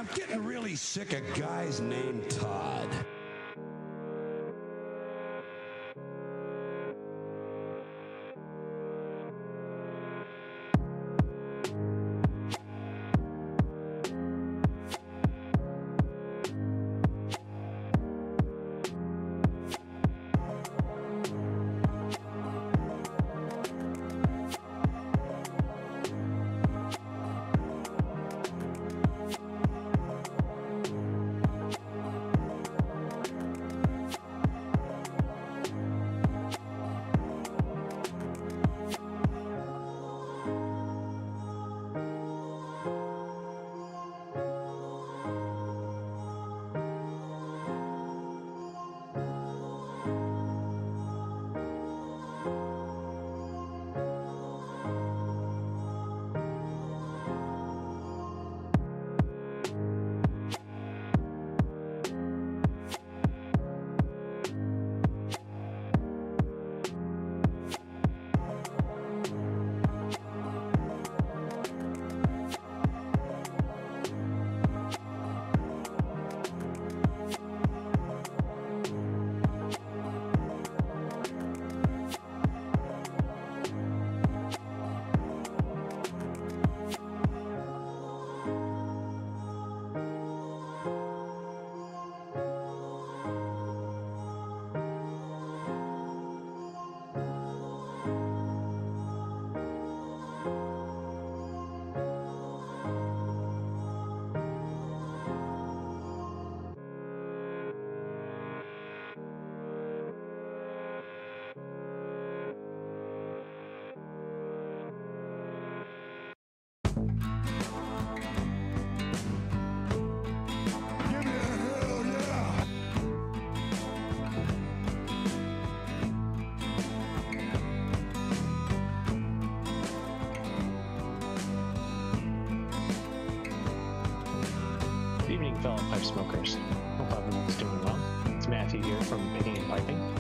I'm getting really sick of guys named Todd. Good evening, fellow pipe smokers. Hope everyone's doing well. It's Matthew here from Picking and Piping.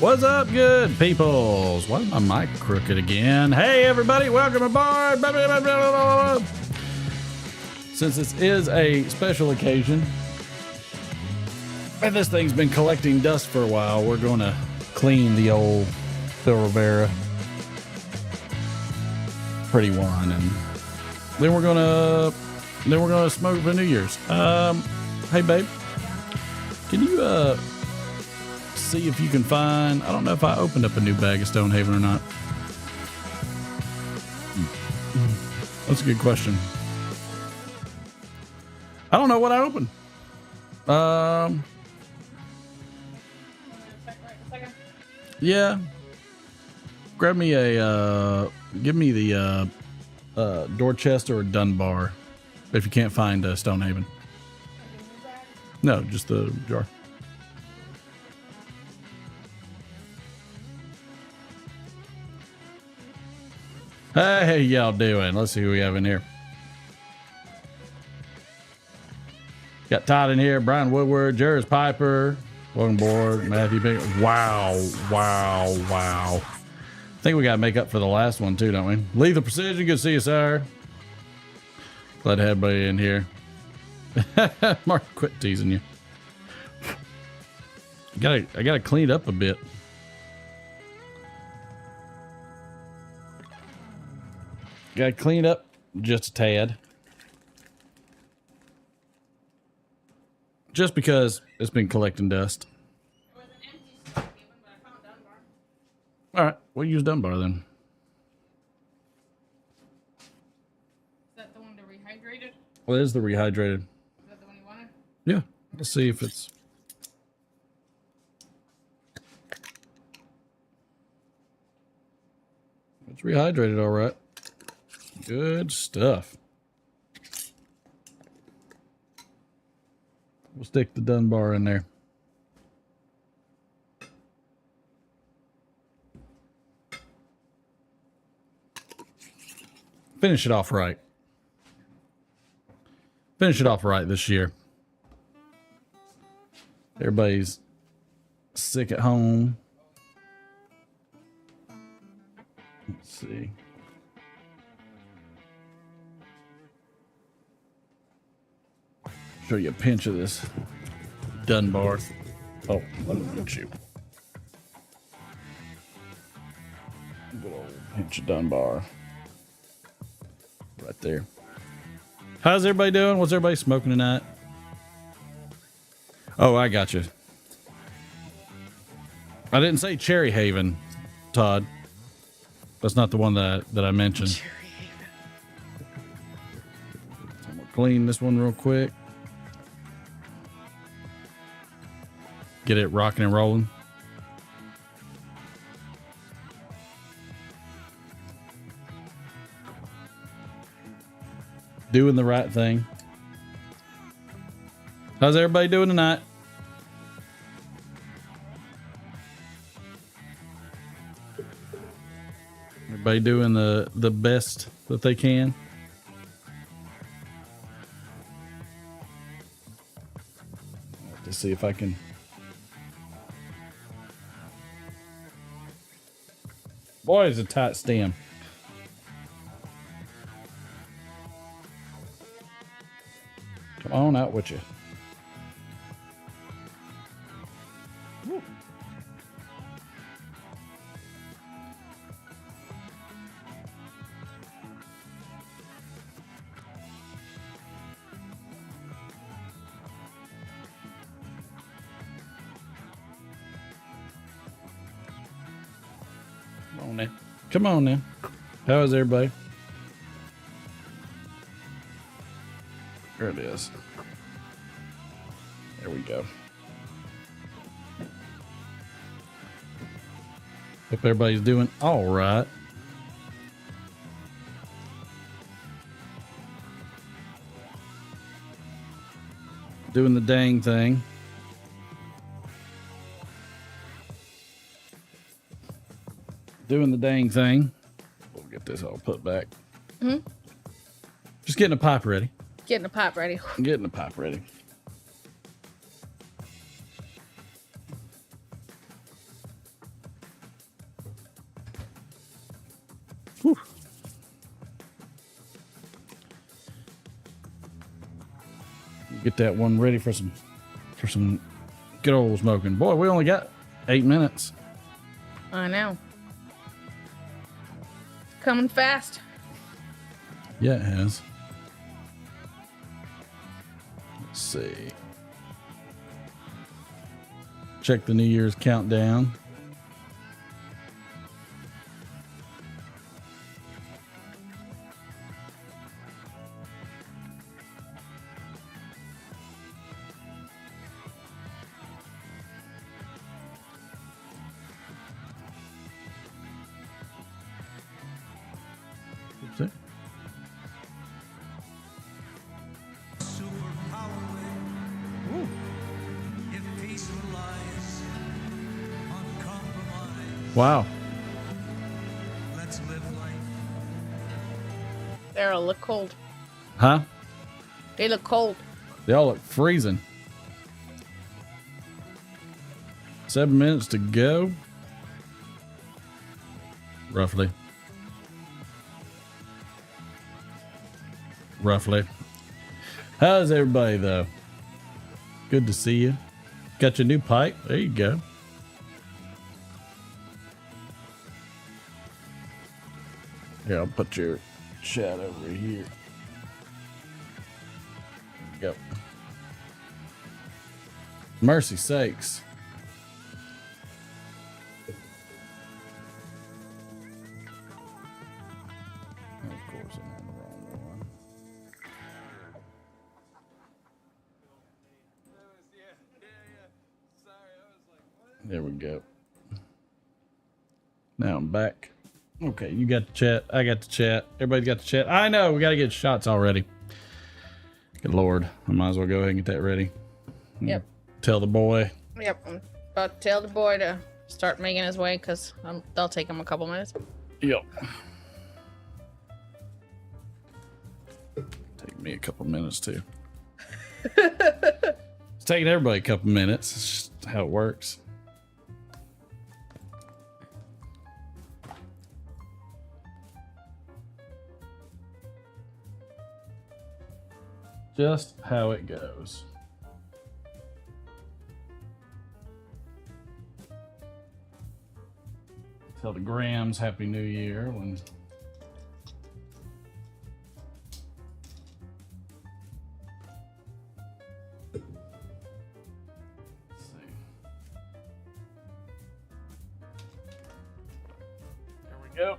What's up, good peoples? Why is my mic crooked again? Hey, everybody, welcome aboard. Since this is a special occasion, and this thing's been collecting dust for a while, we're going to clean the old Phil Rivera pretty one, and then we're gonna smoke for New Year's. Hey, babe, can you see if you can find, I don't know if I opened up a new bag of Stonehaven or not. That's a good question. I don't know what I opened. Yeah. Grab me give me the Dorchester or Dunbar if you can't find Stonehaven. No, just the jar. Hey, y'all doing? Let's see who we have in here. Got Todd in here, Brian Woodward, Jairus Piper, welcome aboard, Matthew Big. Wow. I think we got to make up for the last one too, don't we? Lethal Precision, good to see you, sir. Glad to have everybody in here. Mark, quit teasing you. I gotta clean it up a bit. Gotta clean it up just a tad. Just because it's been collecting dust. It was an empty Stonehaven, but I found Dunbar. Alright, we'll use Dunbar then. Is that the one that rehydrated? Well, it is the rehydrated. Is that the one you wanted? Yeah, let's see if it's... It's rehydrated all right. Good stuff. We'll stick the Dunbar in there. Finish it off right. Finish it off right this year. Everybody's sick at home. Let's see. Show you a pinch of this Dunbar. Oh, let me get you. Good old pinch of Dunbar. Right there. How's everybody doing? What's everybody smoking tonight? Oh, I got you. I didn't say Cherry Haven, Todd. That's not the one that I mentioned. Cherry Haven. So I'm gonna clean this one real quick. Get it rocking and rolling. Doing the right thing. How's everybody doing tonight? Everybody doing the best that they can? Let's see if I can. Boy, it's a tight stem. Come on out with you. Woo. Come on now. Come on now. How is everybody? There it is. There we go. Hope everybody's doing all right. Doing the dang thing. Doing the dang thing. We'll get this all put back. Mm-hmm. Just getting a pipe ready. Getting the pipe ready. Getting the pipe ready. Whew. Get that one ready for some good old smoking. Boy, we only got 8 minutes. I know. Coming fast. Yeah, it has. Let's see. Check the New Year's countdown. Oops. Wow. They all look cold. Huh? They look cold. They all look freezing. 7 minutes to go. Roughly. How's everybody though? Good to see you. Got your new pipe? There you go. Here, I'll put your chat over here. There you go. Mercy sakes. Of course, I'm on the wrong one. There we go. Now I'm back. Okay, you got the chat. I got the chat. Everybody's got the chat. I know, we got to get shots already. Good Lord. I might as well go ahead and get that ready. Yep. Tell the boy. Yep. I'm about to tell the boy to start making his way because they'll take him a couple minutes. Yep. Take me a couple minutes too. It's taking everybody a couple minutes. It's just how it works. Just how it goes. Tell the Grams Happy New Year when let's see. There we go.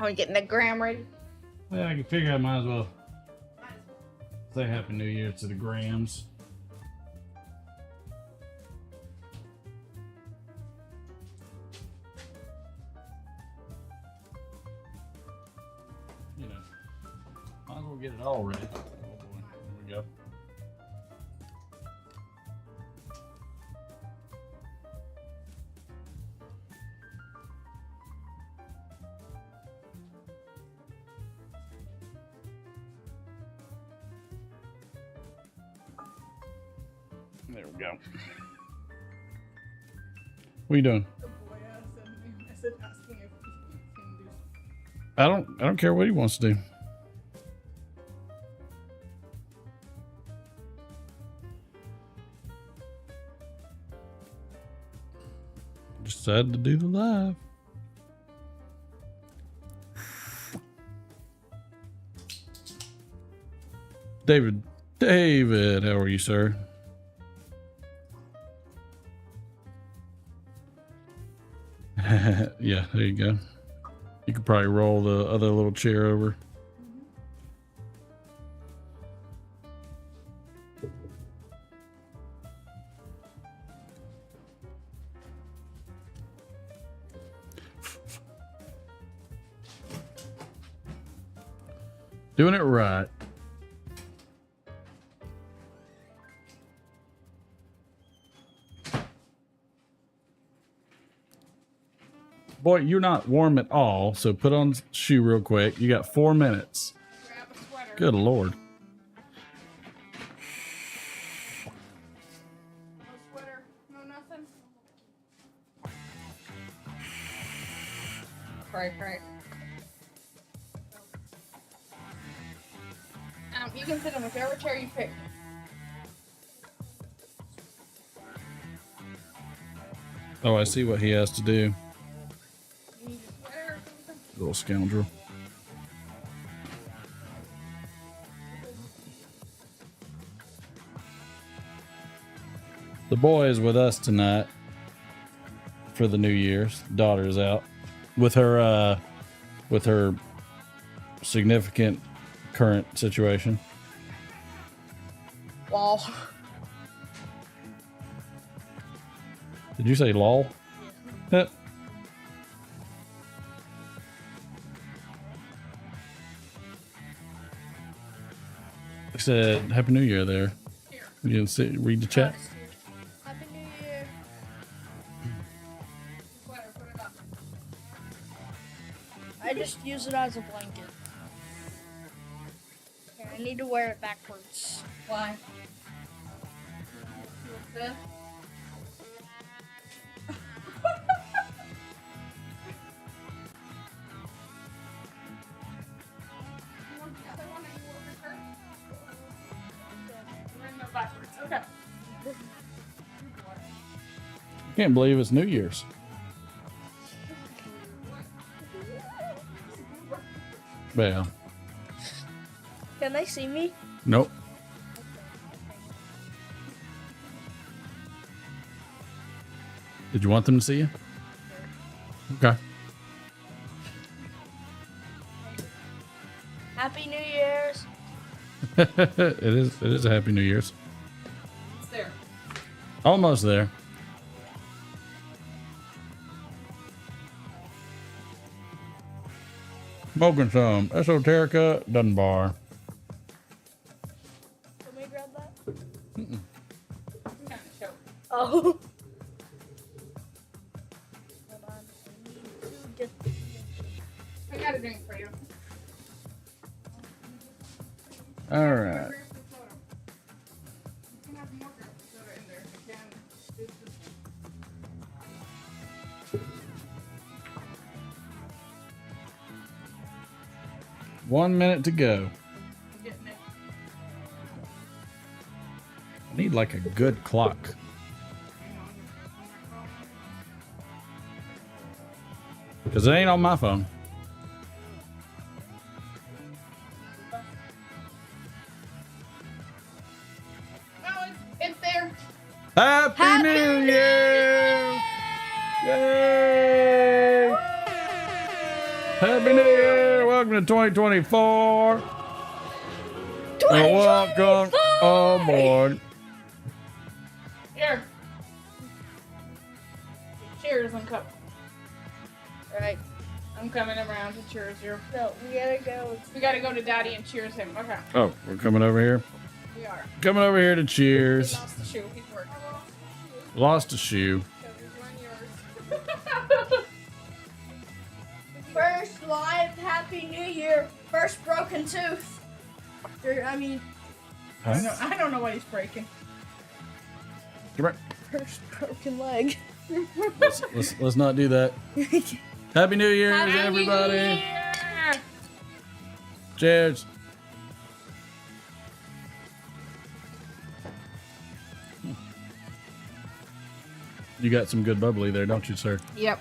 Are we getting the gram ready? Well, I can figure I might as well say Happy New Year to the Grams. You know, might as well get it all ready. Oh boy, here we go. There we go. What are you doing? The boy I said asking if he can do I don't care what he wants to do. Decided to do the live. David, how are you, sir? Yeah, there you go. You could probably roll the other little chair over. Doing it right. Boy, you're not warm at all, so put on a shoe real quick. You got 4 minutes. grab a sweater. Good Lord. No sweater, no nothing. Right. You can sit in whichever chair you pick. Oh, I see what he has to do. You need a sweater or something? Little scoundrel. The boy is with us tonight for the New Year's. Daughter is out with her significant current situation. Lol. Did you say lol? Yep. I said Happy New Year there. Here. You didn't see, read the chat? Happy New Year. Sweater, put it up. I just use it as a blanket. Here, I need to wear it backwards. Why? You upset? Okay. Can't believe it's New Year's. Well, Can they see me? nope. Did you want them to see you? Okay. Happy New Year's. It is a Happy New Year's. It's there. Almost there. Smoking some Esoterica Dunbar. Can we grab that? I'm kind of choked. Oh. Hold on. I need to get. I got a drink for you. All right. Where's the soda? You can have more grape soda in there if you can. It's just- 1 minute to go. I'm getting it. I need like a good clock. Because it ain't on my phone. Oh, it's there. Happy New Year! Yay! Happy New Year! Welcome to 2024. And welcome aboard. Here. Cheers and cup. Right. I'm coming around to cheers you. No, we gotta go. We gotta go to Daddy and cheers him. Okay, Oh, we're coming over here. we are. Coming over here to He cheers. lost the shoe. He's working. Lost a shoe. So here's one yours. First live Happy New Year. First broken tooth. I mean, Huh? I don't know what he's breaking. Come here. first broken leg. Let's not do that. Happy New Year's, Happy everybody. New Year! Cheers. You got some good bubbly there, don't you, sir? Yep.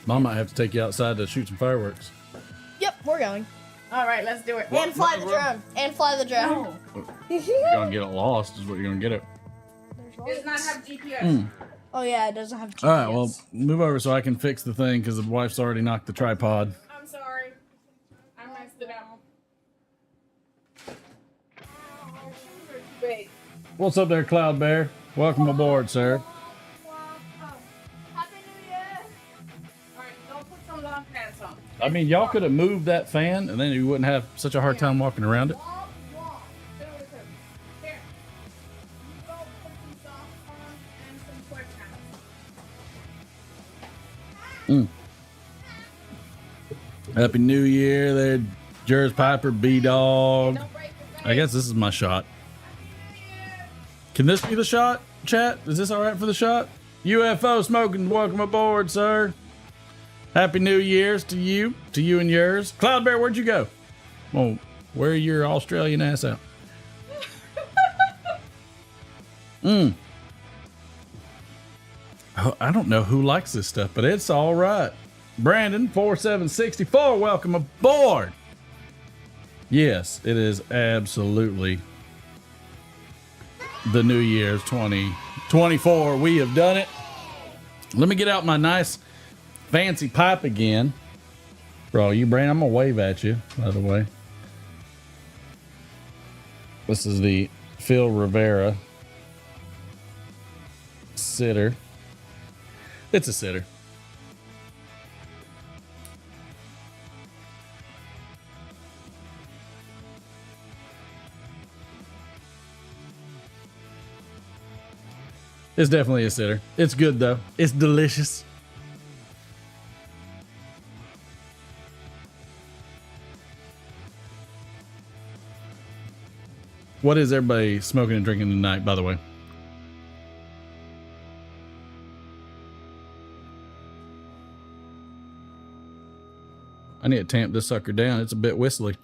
Mom might have to take you outside to shoot some fireworks. Yep, we're going. All right, let's do it. And fly the drone. And fly the drone. No, You're gonna get it lost, is what you're gonna get it. it does not have GPS. Oh yeah, it doesn't have GPS. All right, well, move over so I can fix the thing because the wife's already knocked the tripod. I'm sorry. I messed it up. Wait. What's up there, Cloud Bear? Welcome aboard, sir. Happy New Year. All right, don't put some long pants on. I mean, y'all could have moved that fan and then you wouldn't have such a hard time walking around it. Walk. Sit over there. Here. You go put some socks on and some sweatpants. Happy New Year there, Jers Piper, B-Dog. Don't break your face. I guess this is my shot. Can this be the shot, chat? Is this all right for the shot? UFO smoking, welcome aboard, sir. Happy New Year's to you and yours. Cloud Bear, where'd you go? Well, wear your Australian ass out. Oh, I don't know who likes this stuff, but it's all right. Brandon 4764, welcome aboard. Yes, it is absolutely the New Year's 2024. We have done it. Let me get out my nice fancy pipe again. For all you, Brandon, I'm gonna wave at you, by the way. This is the Phil Rivera sitter. It's a sitter. It's definitely a sitter. It's good though. It's delicious. What is everybody smoking and drinking tonight, by the way? I need to tamp this sucker down. It's a bit whistly.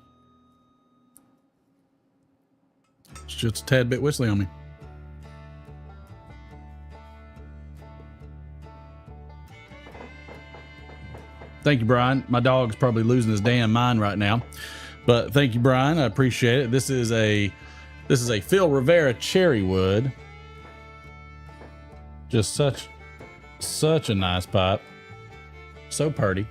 It's just a tad bit whistly on me. Thank you, Brian. My dog's probably losing his damn mind right now. But thank you, Brian. I appreciate it. This is a Phil Rivera cherry wood. Just such a nice pipe. So pretty.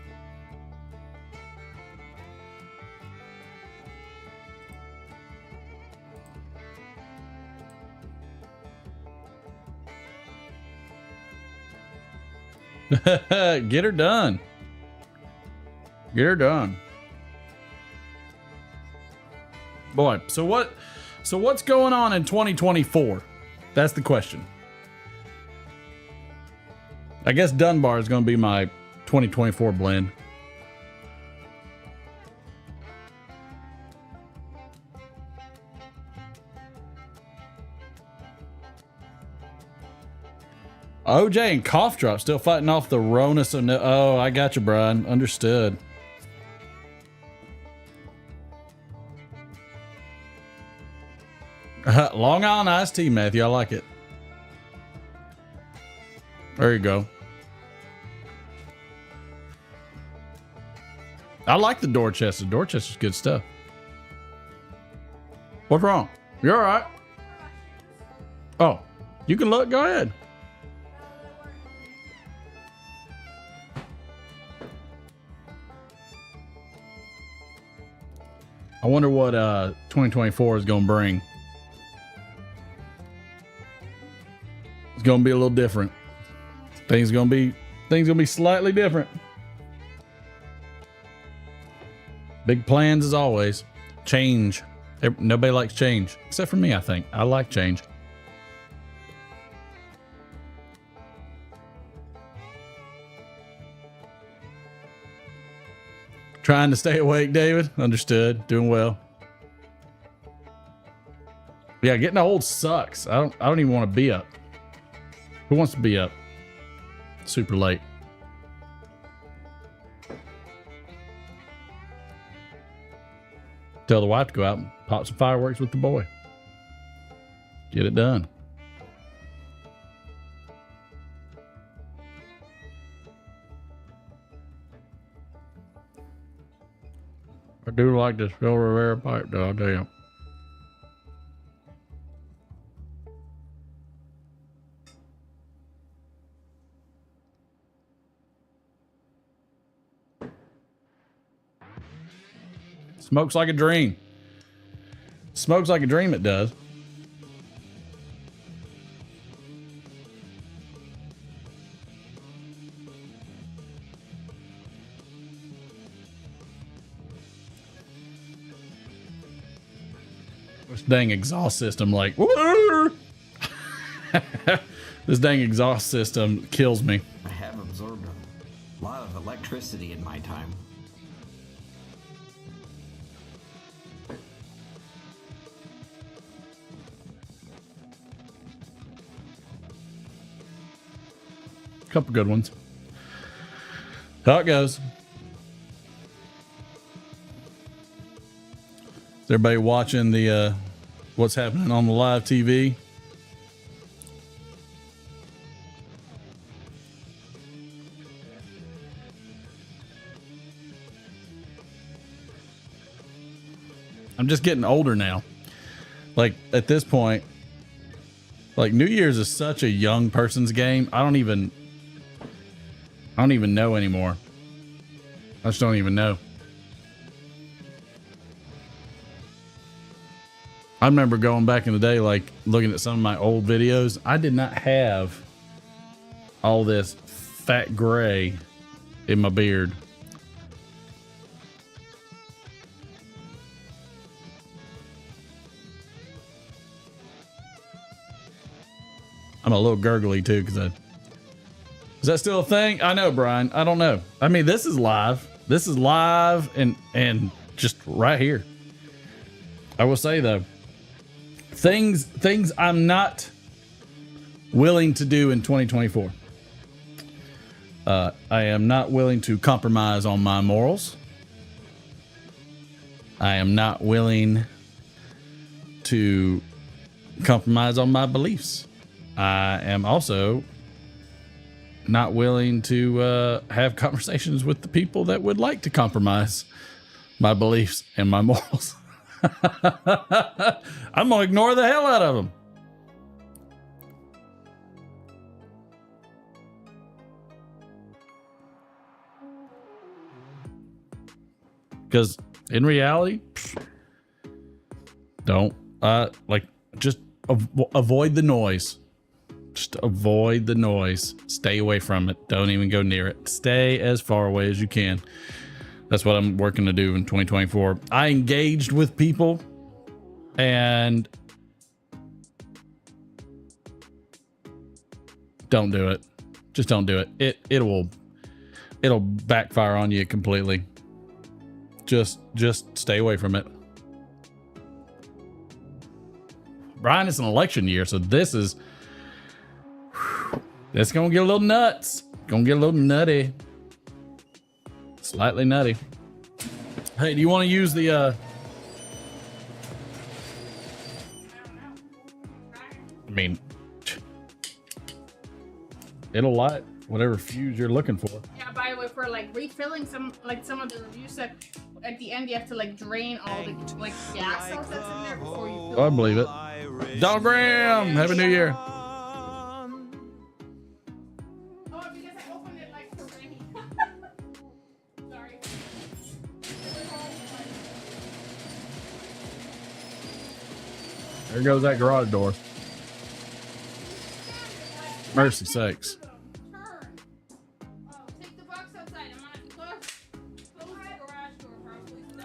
Get her done. Get her done. Boy, so what's going on in 2024? That's the question. I guess Dunbar is going to be my 2024 blend. OJ and Cough Drop still fighting off the Rona. So no, oh, I got you, Brian. Understood. Long Island iced tea, Matthew. I like it. There you go. I like the Dorchester. Dorchester's good stuff. What's wrong? You're all right. Oh, you can look. Go ahead. I wonder what 2024 is going to bring. It's going to be a little different. Things going to be slightly different. Big plans as always. Change. Nobody likes change except for me, I think. I like change. Trying to stay awake, David. Understood. Doing well. Yeah, getting old sucks. I don't even want to be up. Who wants to be up super late? Tell the wife to go out and pop some fireworks with the boy. Get it done. I do like this Phil Rivera pipe, though, I'll tell you. Smokes like a dream. Smokes like a dream, it does. This dang exhaust system, like, this dang exhaust system kills me. I have absorbed a lot of electricity in my time. Couple good ones. How it goes. Is everybody watching the what's happening on the live TV? I'm just getting older now. Like at this point, like New Year's is such a young person's game. I don't even know anymore. I just don't even know. I remember going back in the day, like looking at some of my old videos. I did not have all this fat gray in my beard. I'm a little gurgly too, because is that still a thing? I know, Brian. I don't know. I mean, this is live. This is live and just right here. I will say though, things I'm not willing to do in 2024. I am not willing to compromise on my morals. I am not willing to compromise on my beliefs. I am also not willing to have conversations with the people that would like to compromise my beliefs and my morals. I'm gonna ignore the hell out of them. Because in reality, don't just avoid the noise. Just avoid the noise. Stay away from it. Don't even go near it. Stay as far away as you can. That's what I'm working to do in 2024. I engaged with people and don't do it. Just don't do it. It'll backfire on you completely. Just stay away from it. Brian, it's an election year, so it's gonna get a little nuts. Gonna get a little nutty. Slightly nutty. Hey, do you want to use the I mean, it'll light whatever fuse you're looking for. Yeah, by the way, for like refilling some of the reviews that at the end you have to like drain all the like gas cells that's in there before you fill. Oh, I believe it. Doggram, Happy New Year. There goes that garage door. Mercy sakes.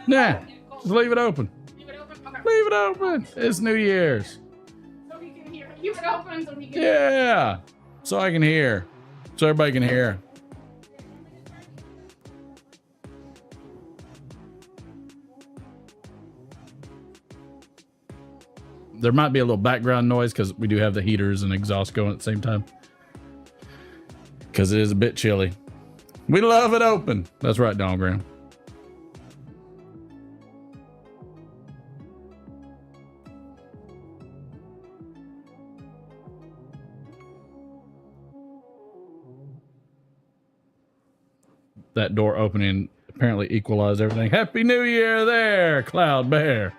Nah, just leave it open. Leave it open? Okay. Leave it open. It's New Year's. So he can hear. Keep it open so he can Yeah. So I can hear. So everybody can hear. There might be a little background noise because we do have the heaters and exhaust going at the same time. Because it is a bit chilly. We love it open. That's right, Dongram. That door opening apparently equalized everything. Happy New Year there, Cloud Bear.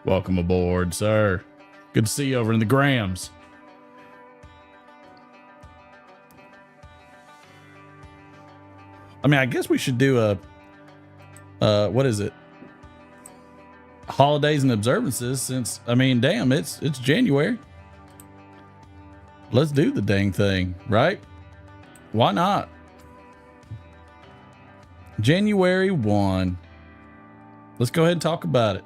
Welcome aboard, sir. Good to see you over in the Grams. I mean, I guess we should do a, what is it? Holidays and observances since, I mean, damn, it's January. Let's do the dang thing, right? Why not? January 1. Let's go ahead and talk about it.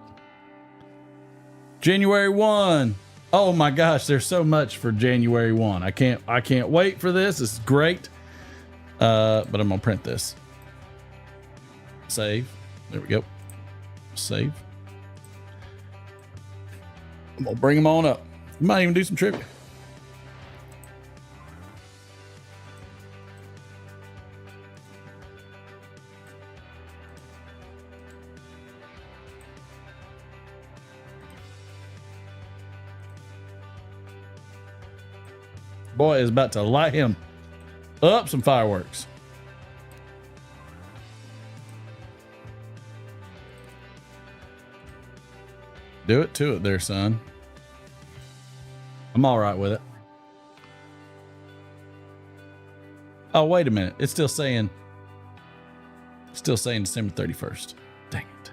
January 1. Oh my gosh, there's so much for January 1. I can't wait for this. This is great. But I'm gonna print this. Save. There we go. Save. I'm gonna bring them on up. We might even do some trivia. Boy is about to light him up some fireworks. Do it to it there, son. I'm all right with it. Oh, wait a minute. It's still saying December 31st. Dang it.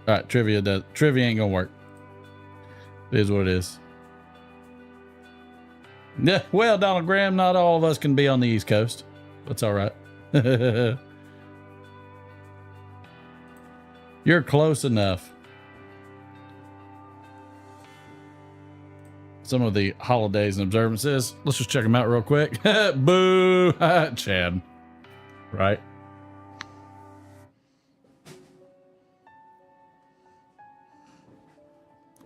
All right, trivia ain't gonna work. It is what it is. Yeah, well, Donald Graham, not all of us can be on the East Coast. That's all right. You're close enough. Some of the holidays and observances. Let's just check them out real quick. Boo! Chad. Right?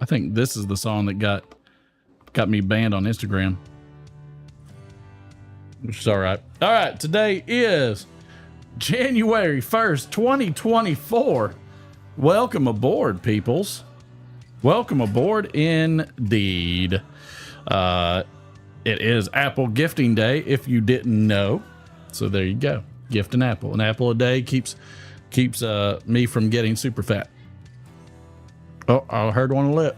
I think this is the song that got me banned on Instagram. Which is all right. All right, today is January 1st, 2024. Welcome aboard, peoples. Welcome aboard indeed. It is Apple Gifting Day, if you didn't know. So there you go. Gift an apple. An apple a day keeps me from getting super fat. Oh, I heard one lip.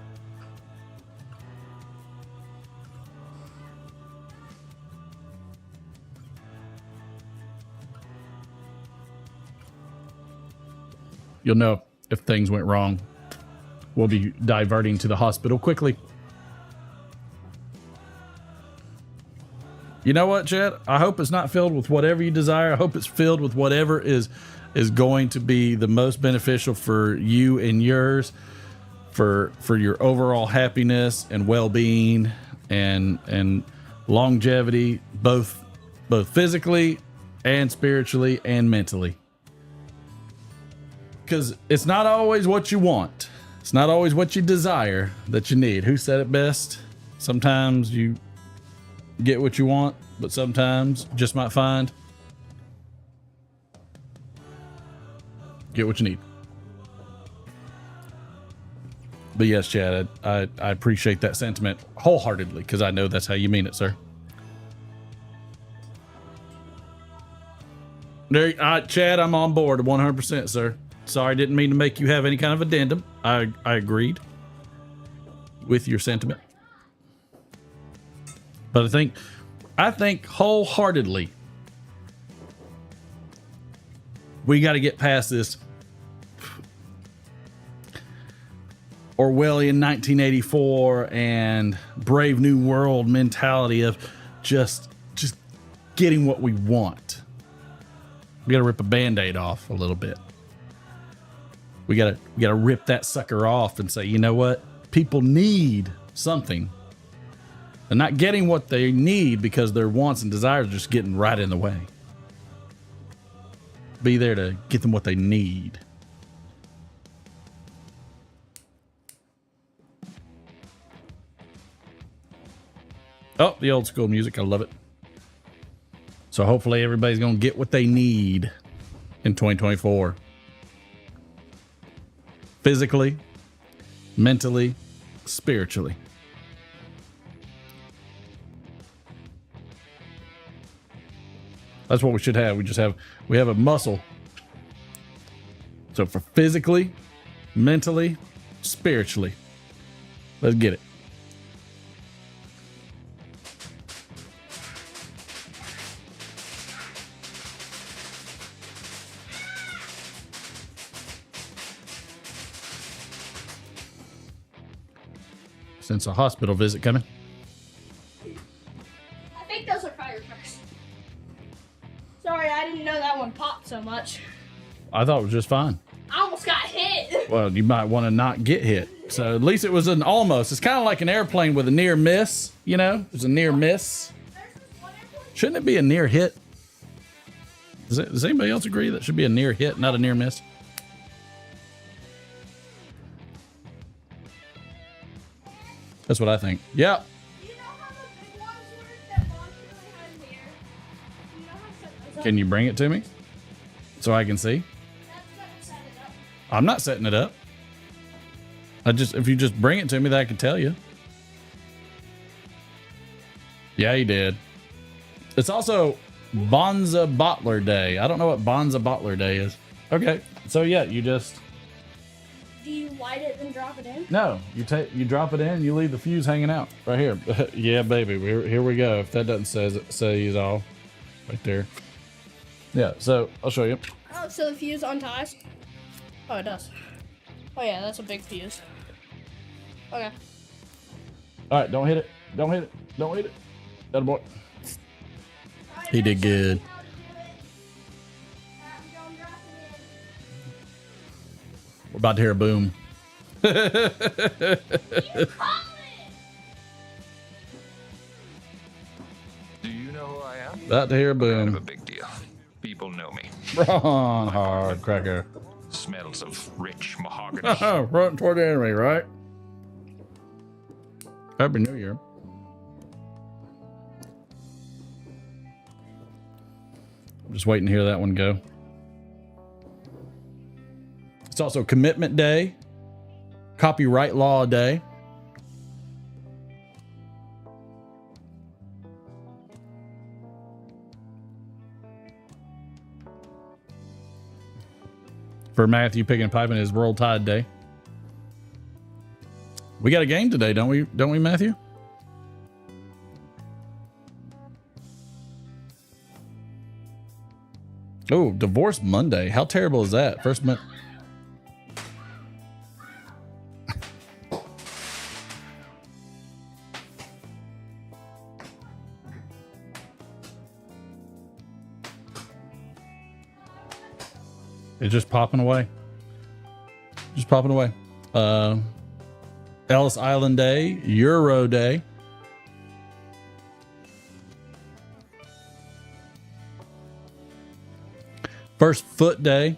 You'll know if things went wrong. We'll be diverting to the hospital quickly. You know what, Chad? I hope it's not filled with whatever you desire. I hope it's filled with whatever is going to be the most beneficial for you and yours, for your overall happiness and well-being and longevity, both physically and spiritually and mentally. Because it's not always what you want. It's not always what you desire that you need. Who said it best? Sometimes you get what you want, but sometimes you just might find get what you need. But yes, Chad, I appreciate that sentiment wholeheartedly because I know that's how you mean it, sir. There, Chad, I'm on board 100%, sir. Sorry, didn't mean to make you have any kind of addendum. I agreed with your sentiment. But I think wholeheartedly we got to get past this Orwellian 1984 and Brave New World mentality of just getting what we want. We got to rip a Band-Aid off a little bit. We gotta rip that sucker off and say, you know what? People need something. They're not getting what they need because their wants and desires are just getting right in the way. Be there to get them what they need. Oh, the old school music. I love it. So hopefully everybody's going to get what they need in 2024. Physically, mentally, spiritually. That's what we should have. We have a muscle. So for physically, mentally, spiritually. Let's get it. Since a hospital visit coming. I think those are firecrackers. Sorry, I didn't know that one popped so much. I thought it was just fine. I almost got hit. Well, you might want to not get hit. So at least it was an almost. It's kind of like an airplane with a near miss, you know? There's a near miss. Shouldn't it be a near hit? Does anybody else agree that should be a near hit, not a near miss? That's what I think. Yeah. Do you know how the big ones work that Mom really had here? Do you know how to set those up? Can you bring it to me so I can see? That's set it up. I'm not setting it up. If you just bring it to me, that I can tell you. Yeah, he did. It's also Bonza Bottler Day. I don't know what Bonza Bottler Day is. Okay, so yeah, you just... Do you light it and drop it in? No, you drop it in, you leave the fuse hanging out right here. Yeah, baby, here we go. If that doesn't say it all, right there. Yeah, so I'll show you. Oh, so the fuse unties? Oh, it does. Oh yeah, that's a big fuse. Okay. All right, don't hit it. Don't hit it. Don't hit it. That boy. He did good. We're about to hear a boom. Do you know who I am? About to hear a Kind of a boom. big deal. People know me. Run, hard cracker. Smells of rich mahogany. Run toward the enemy, right? Happy New Year. I'm just waiting to hear that one go. It's also Commitment Day, Copyright Law Day. For Matthew Picking and Piping is World Tide Day. We got a game today, don't we? Don't we, Matthew? Oh, Divorce Monday. How terrible is that? First month. It's just popping away. Just popping away. Ellis Island Day, Euro Day. First Foot Day.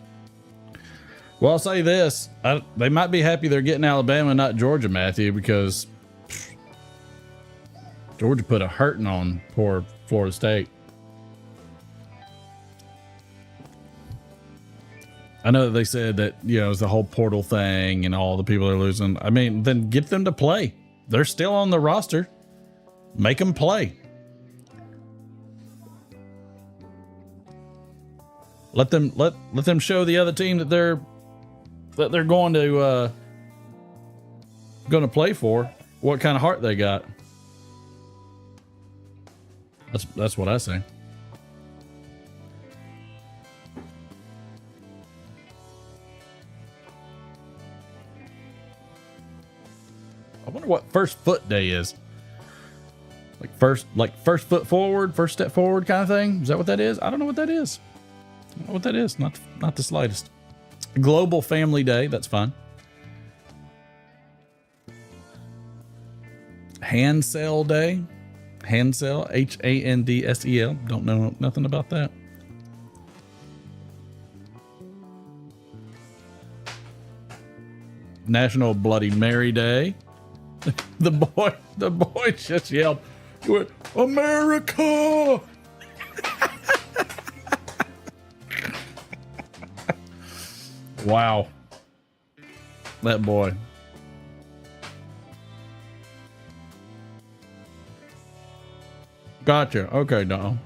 Well, I'll say this. They might be happy they're getting Alabama, not Georgia, Matthew, because Georgia put a hurting on poor Florida State. I know that they said that, you know, it's the whole portal thing and all the people are losing. I mean, then get them to play. They're still on the roster. Make them play. Let them show the other team that they're going to play for what kind of heart they got. That's what I say. I wonder what First Foot Day is. Like first foot forward, first step forward kind of thing. Is that what that is? I don't know what that is. I don't know what that is. Not the slightest. Global Family Day. That's fun. Handsel Day. Handsel. Handsel. Don't know nothing about that. National Bloody Mary Day. The boy just yelled, "America!" Wow. That boy. Gotcha. Okay, Donald.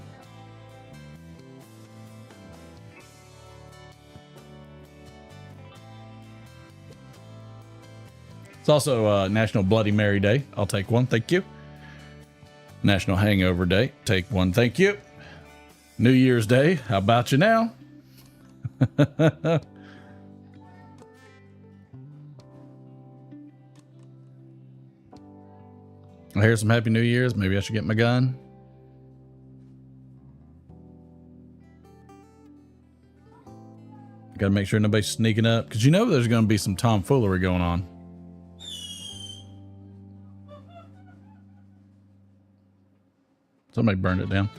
It's also National Bloody Mary Day. I'll take one. Thank you. National Hangover Day. Take one. Thank you. New Year's Day. How about you now? I hear some Happy New Year's. Maybe I should get my gun. Got to make sure nobody's sneaking up, because you know there's going to be some tomfoolery going on. Somebody burned it down.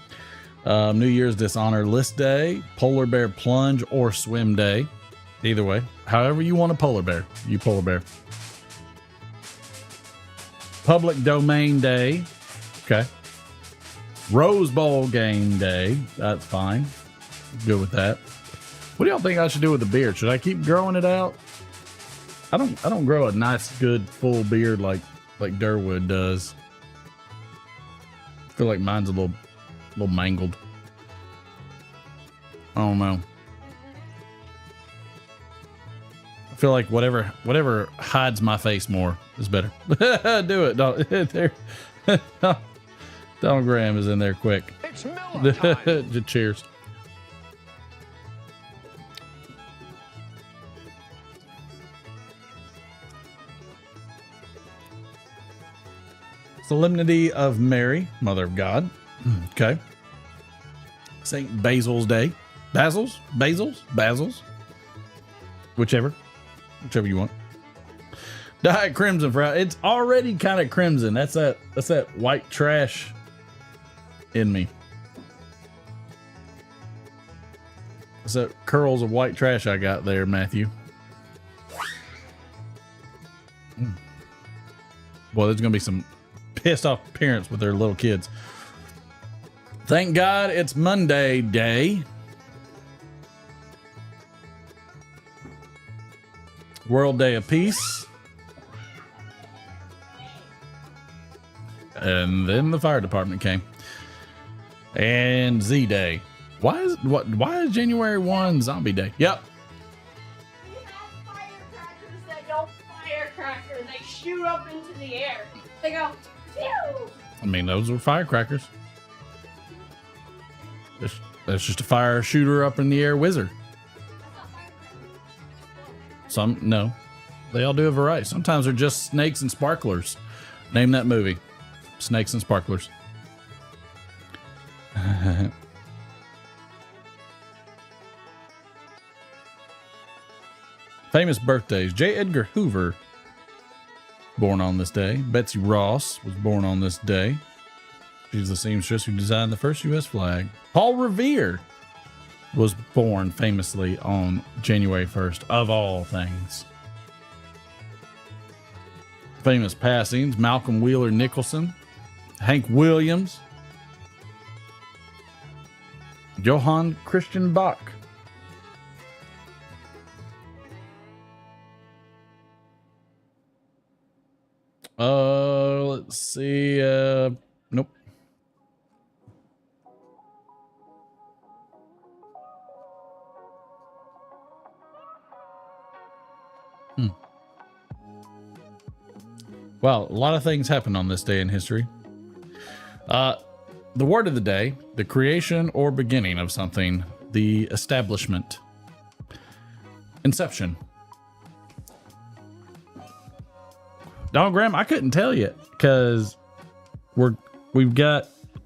New Year's Dishonor List Day, Polar Bear Plunge or Swim Day. Either way, however you want a polar bear, you polar bear. Public Domain Day. Okay. Rose Bowl Game Day. That's fine. Good with that. What do y'all think I should do with the beard? Should I keep growing it out? I don't grow a nice, good, full beard like Durwood does. feel like mine's a little mangled. I don't know. I feel like whatever hides my face more is better. Do it. There. Donald Graham is in there quick. It's Miller time. Cheers. Solemnity of Mary, Mother of God. Okay. St. Basil's Day. Basil's? Whichever you want. Diet Crimson Fry. It's already kind of crimson. That's that white trash in me. That's that curls of white trash I got there, Matthew. Boy, there's gonna be some pissed off parents with their little kids. Thank God it's Monday day. World Day of Peace. And then the fire department came. And Z Day. Why is January 1 Zombie Day? Yep. We have firecrackers that don't firecracker. They shoot up into the air. They go, pew! I mean, those were firecrackers. That's just a fire shooter up in the air whizzer. Some, no. They all do a variety. Sometimes they're just snakes and sparklers. Name that movie. Snakes and Sparklers. Famous birthdays. J. Edgar Hoover, born on this day. Betsy Ross was born on this day. She's the seamstress who designed the first U.S. flag. Paul Revere was born famously on January 1st, of all things. Famous passings. Malcolm Wheeler Nicholson. Hank Williams. Johann Christian Bach. Let's see. Nope. Well, a lot of things happened on this day in history. The word of the day, the creation or beginning of something, the establishment, inception. Donald Graham, I couldn't tell you because we're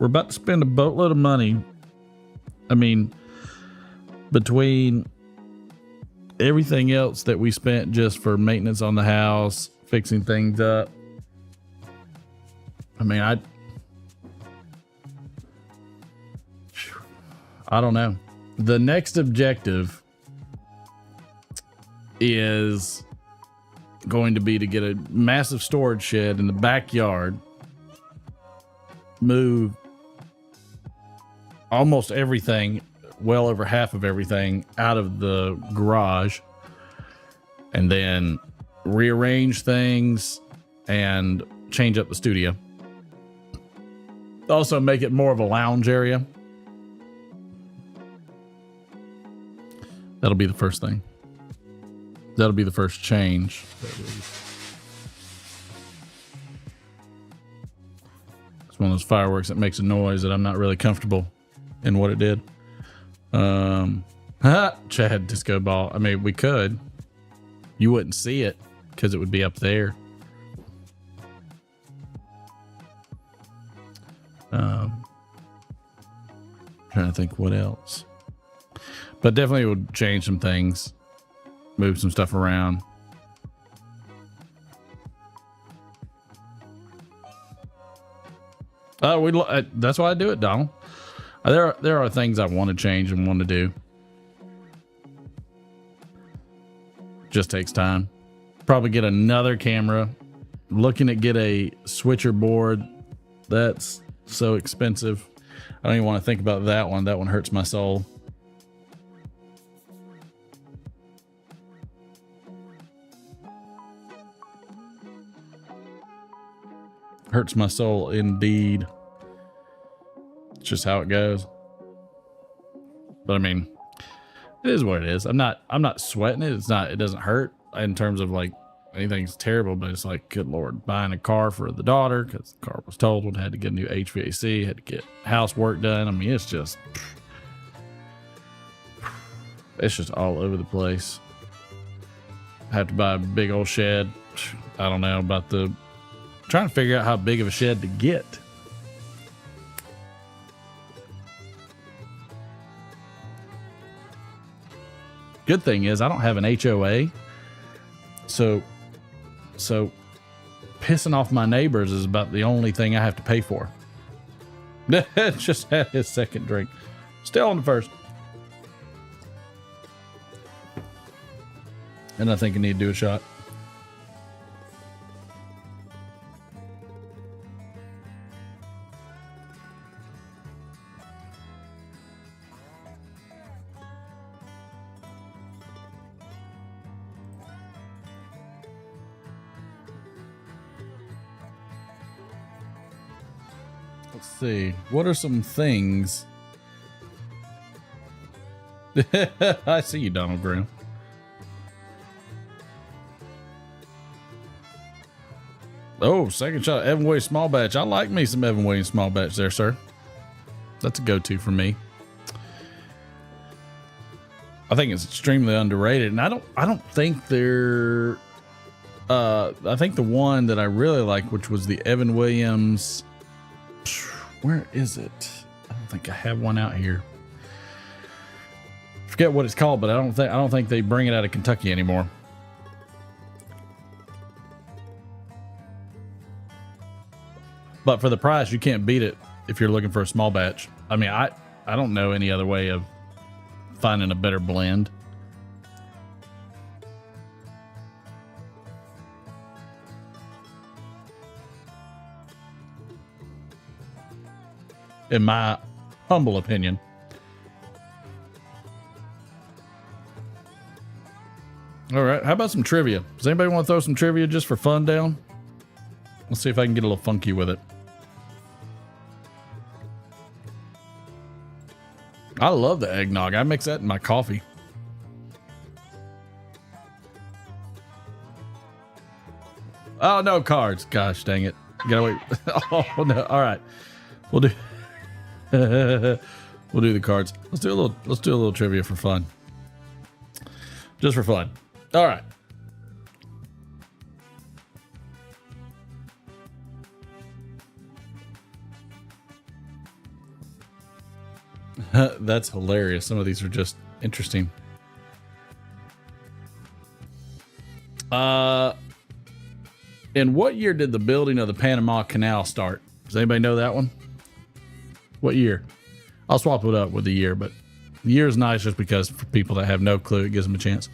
about to spend a boatload of money. I mean, between everything else that we spent just for maintenance on the house, fixing things up. I mean, I don't know. The next objective is going to be to get a massive storage shed in the backyard, move almost everything, well over half of everything, out of the garage, and then rearrange things and change up the studio. Also make it more of a lounge area. That'll be the first thing. That'll be the first change. It's one of those fireworks that makes a noise that I'm not really comfortable in what it did. Chad disco ball. I mean, we could. You wouldn't see it because it would be up there. Trying to think what else. But definitely would change some things. Move some stuff around. That's why I do it, Donald. There are things I want to change and want to do. Just takes time. Probably get another camera. Looking at get a switcher board. That's so expensive. I don't even want to think about that one. That one hurts my soul. Hurts my soul indeed. It's just how it goes. But I mean, it is what it is. I'm not sweating it. It doesn't hurt in terms of like anything's terrible, but it's like, good Lord, buying a car for the daughter because the car was totaled, had to get a new HVAC, had to get housework done. I mean, it's just all over the place. Have to buy a big old shed. I don't know about trying to figure out how big of a shed to get. Good thing is I don't have an HOA. So pissing off my neighbors is about the only thing I have to pay for. Just had his second drink. Still on the first. And I think I need to do a shot. Let's see. What are some things? I see you, Donald Graham. Oh, second shot. Evan Williams small batch. I like me some Evan Williams small batch there, sir. That's a go-to for me. I think it's extremely underrated, and I don't think they're. I think the one that I really like, which was the Evan Williams. Where is it? I don't think I have one out here. Forget what it's called, but I don't think they bring it out of Kentucky anymore. But for the price, you can't beat it if you're looking for a small batch. I mean, I don't know any other way of finding a better blend. In my humble opinion. All right, how about some trivia? Does anybody want to throw some trivia just for fun down? Let's see if I can get a little funky with it. I love the eggnog. I mix that in my coffee. Oh, no cards. Gosh, dang it. Gotta wait. Oh, no. All right. We'll do we'll do the cards. Let's do a little trivia for fun. Just for fun. All right. That's hilarious. Some of these are just interesting. In what year did the building of the Panama Canal start? Does anybody know that one? What year? I'll swap it up with the year, but the year is nice just because for people that have no clue, it gives them a chance.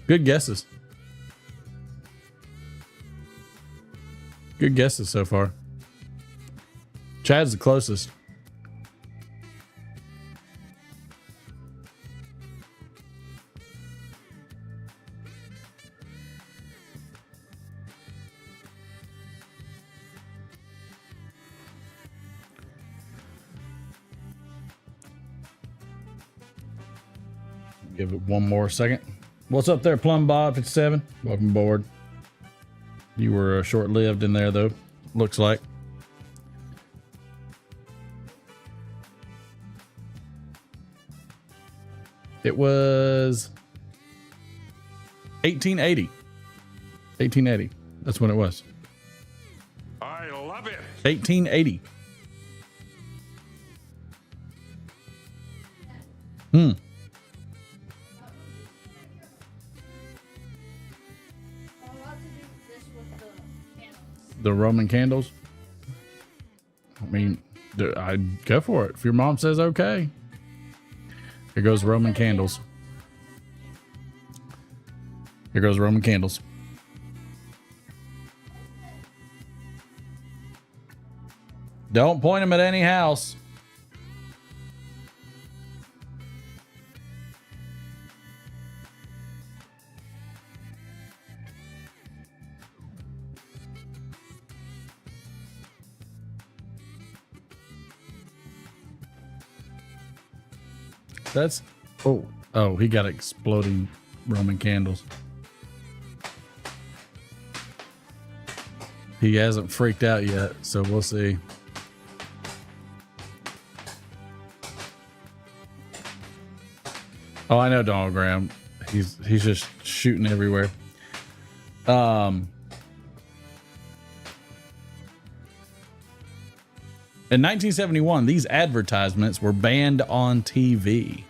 Good guesses. Good guesses so far. Chad's the closest. Give it one more second. What's up there, Plum Bob 57? Welcome aboard. You were short-lived in there, though. Looks like. It was 1880. 1880. That's when it was. I love it. 1880. The Roman candles. I mean, I'd go for it. If your mom says okay. Here goes Roman candles. Here goes Roman candles. Don't point them at any house. That's oh, he got exploding Roman candles. He hasn't freaked out yet, so we'll see. Oh, I know Donald Graham. He's just shooting everywhere. In 1971, these advertisements were banned on TV.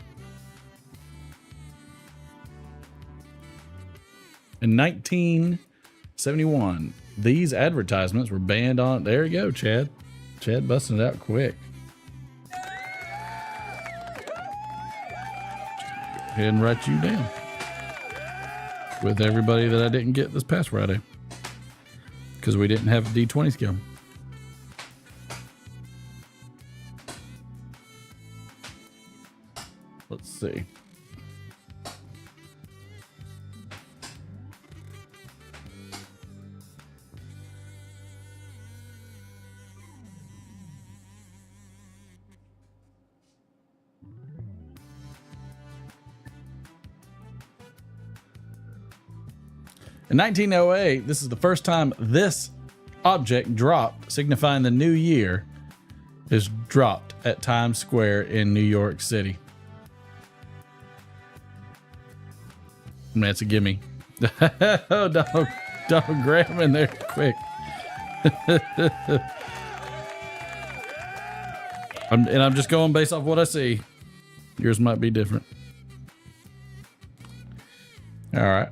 In 1971, these advertisements were banned on. There you go, Chad. Chad busting it out quick. Go ahead and write you down with everybody that I didn't get this past Friday because we didn't have a D20 skill. Let's see. In 1908, this is the first time this object dropped, signifying the new year, is dropped at Times Square in New York City. That's a gimme. Oh, don't grab him in there quick. I'm just going based off what I see. Yours might be different. All right.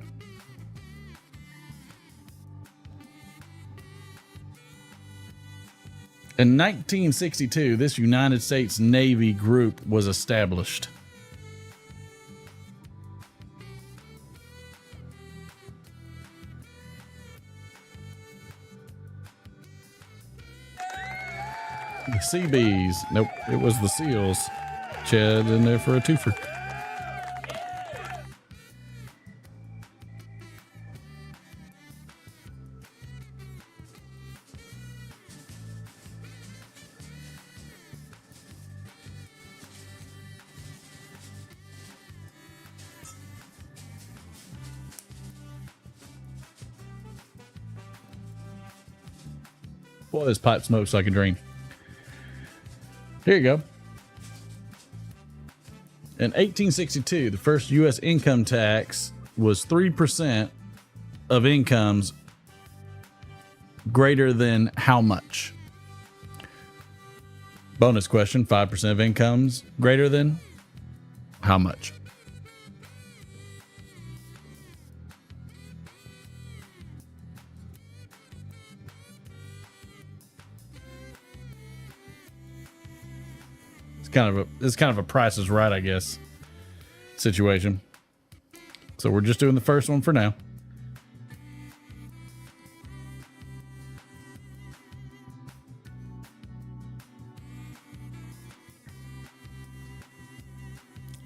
In 1962, this United States Navy group was established. The Seabees. Nope, it was the SEALs. Chad in there for a twofer. Boy, this pipe smokes like a dream. Here you go. In 1862, the first U.S. income tax was 3% of incomes greater than how much? Bonus question, 5% of incomes greater than how much? It's kind of a Price is Right, I guess, situation. So we're just doing the first one for now.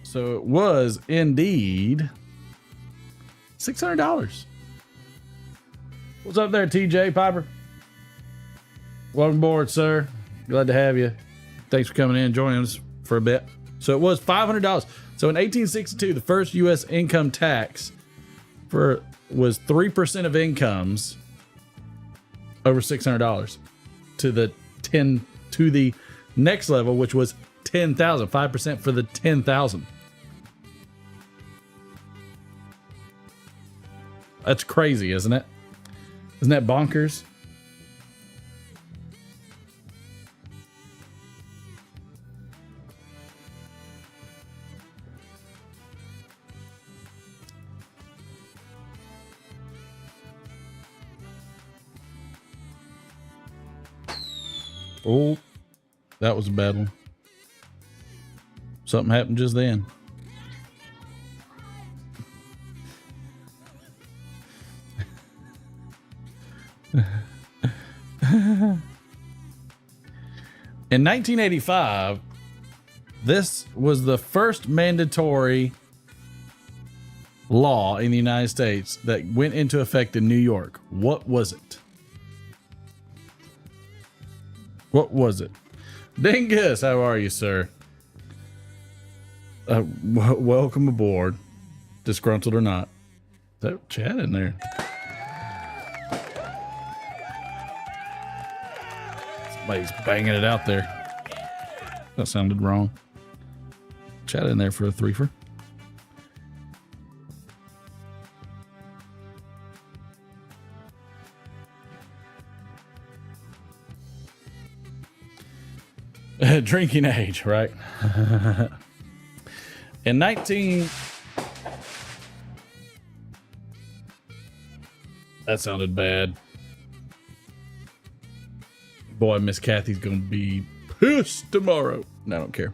So it was indeed $600. What's up there, TJ Piper? Welcome aboard, sir. Glad to have you. Thanks for coming in and joining us for a bit. So it was $500. So in 1862, the first U.S. income tax was 3% of incomes over $600 to the next level, which was 10,000. 5% for the 10,000. That's crazy, isn't it? Isn't that bonkers? Oh, that was a bad one. Something happened just then. In 1985, this was the first mandatory law in the United States that went into effect in New York. What was it? What was it? Dingus, how are you, sir? Welcome aboard. Disgruntled or not. Is that Chad in there? Somebody's banging it out there. That sounded wrong. Chad in there for a threefer. Drinking age, right? In 19... That sounded bad. Boy, Miss Kathy's gonna be pissed tomorrow. No, I don't care.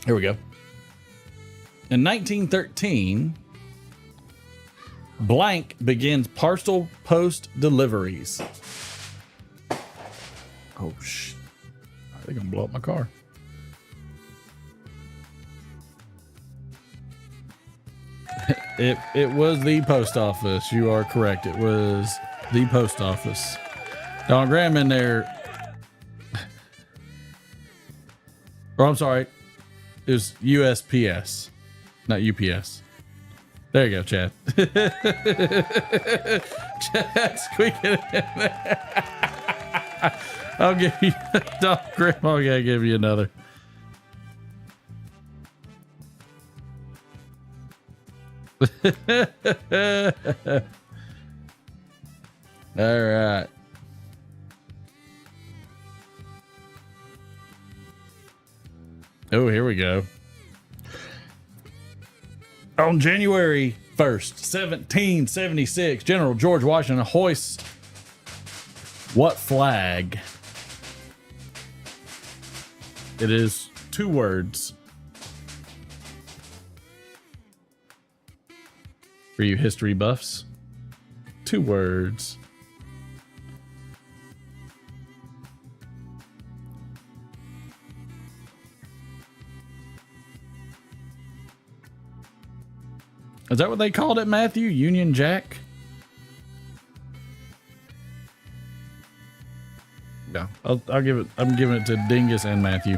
Here we go. In 1913, blank begins parcel post deliveries. Oh, shit. They're gonna blow up my car. It was the post office. You are correct. It was the post office. Don Graham in there. Oh, I'm sorry. It was USPS, not UPS. There you go, Chad. Chad squeaking in there. I'll give you Don Graham. I'll give you another. All right. Oh, here we go. On January 1st, 1776, General George Washington hoists what flag? It is 2 words. For you history buffs, 2 words. Is that what they called it, Matthew? Union Jack? Yeah, I'll give it. I'm giving it to Dingus and Matthew.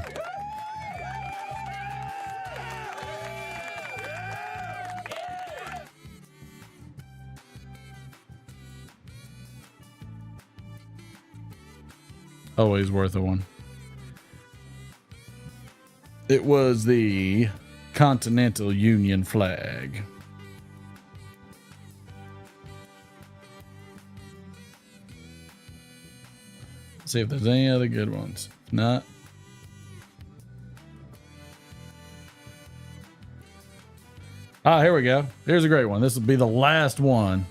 Always worth a one. It was the Continental Union flag. Let's see if there's any other good ones. If not. Ah, here we go. Here's a great one. This will be the last one.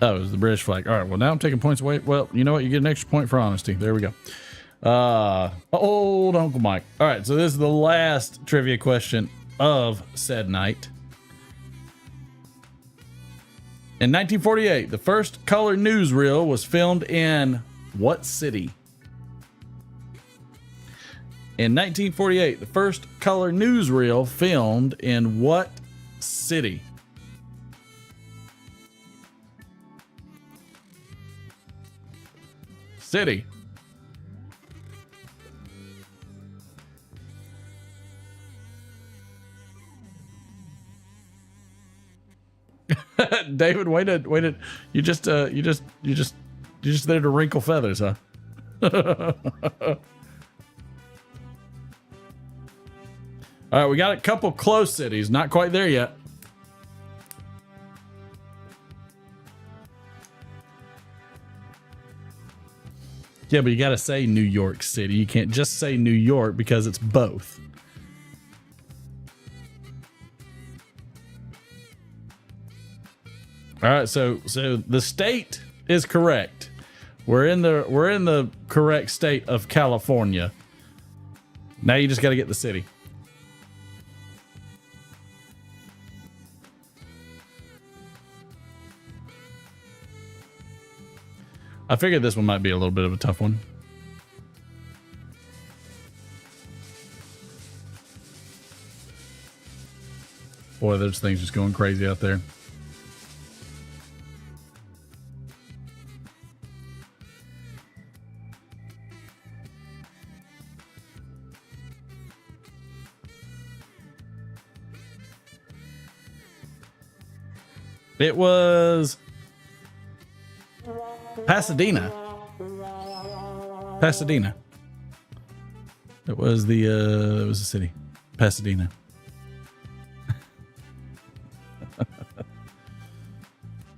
Oh, it was the British flag. All right, well, now I'm taking points away. Well, you know what? You get an extra point for honesty. There we go. Old Uncle Mike. All right, so this is the last trivia question of said night. In 1948, the first color newsreel was filmed in what city? In 1948, the first color newsreel filmed in what city? City. David, waited. You just there to wrinkle feathers, huh? All right, we got a couple close cities, not quite there yet. Yeah, but you got to say New York City. You can't just say New York because it's both. All right, so the state is correct. We're in the correct state of California. Now you just got to get the city. I figured this one might be a little bit of a tough one. Boy, those things just going crazy out there. It was Pasadena. Pasadena. It was the city. Pasadena.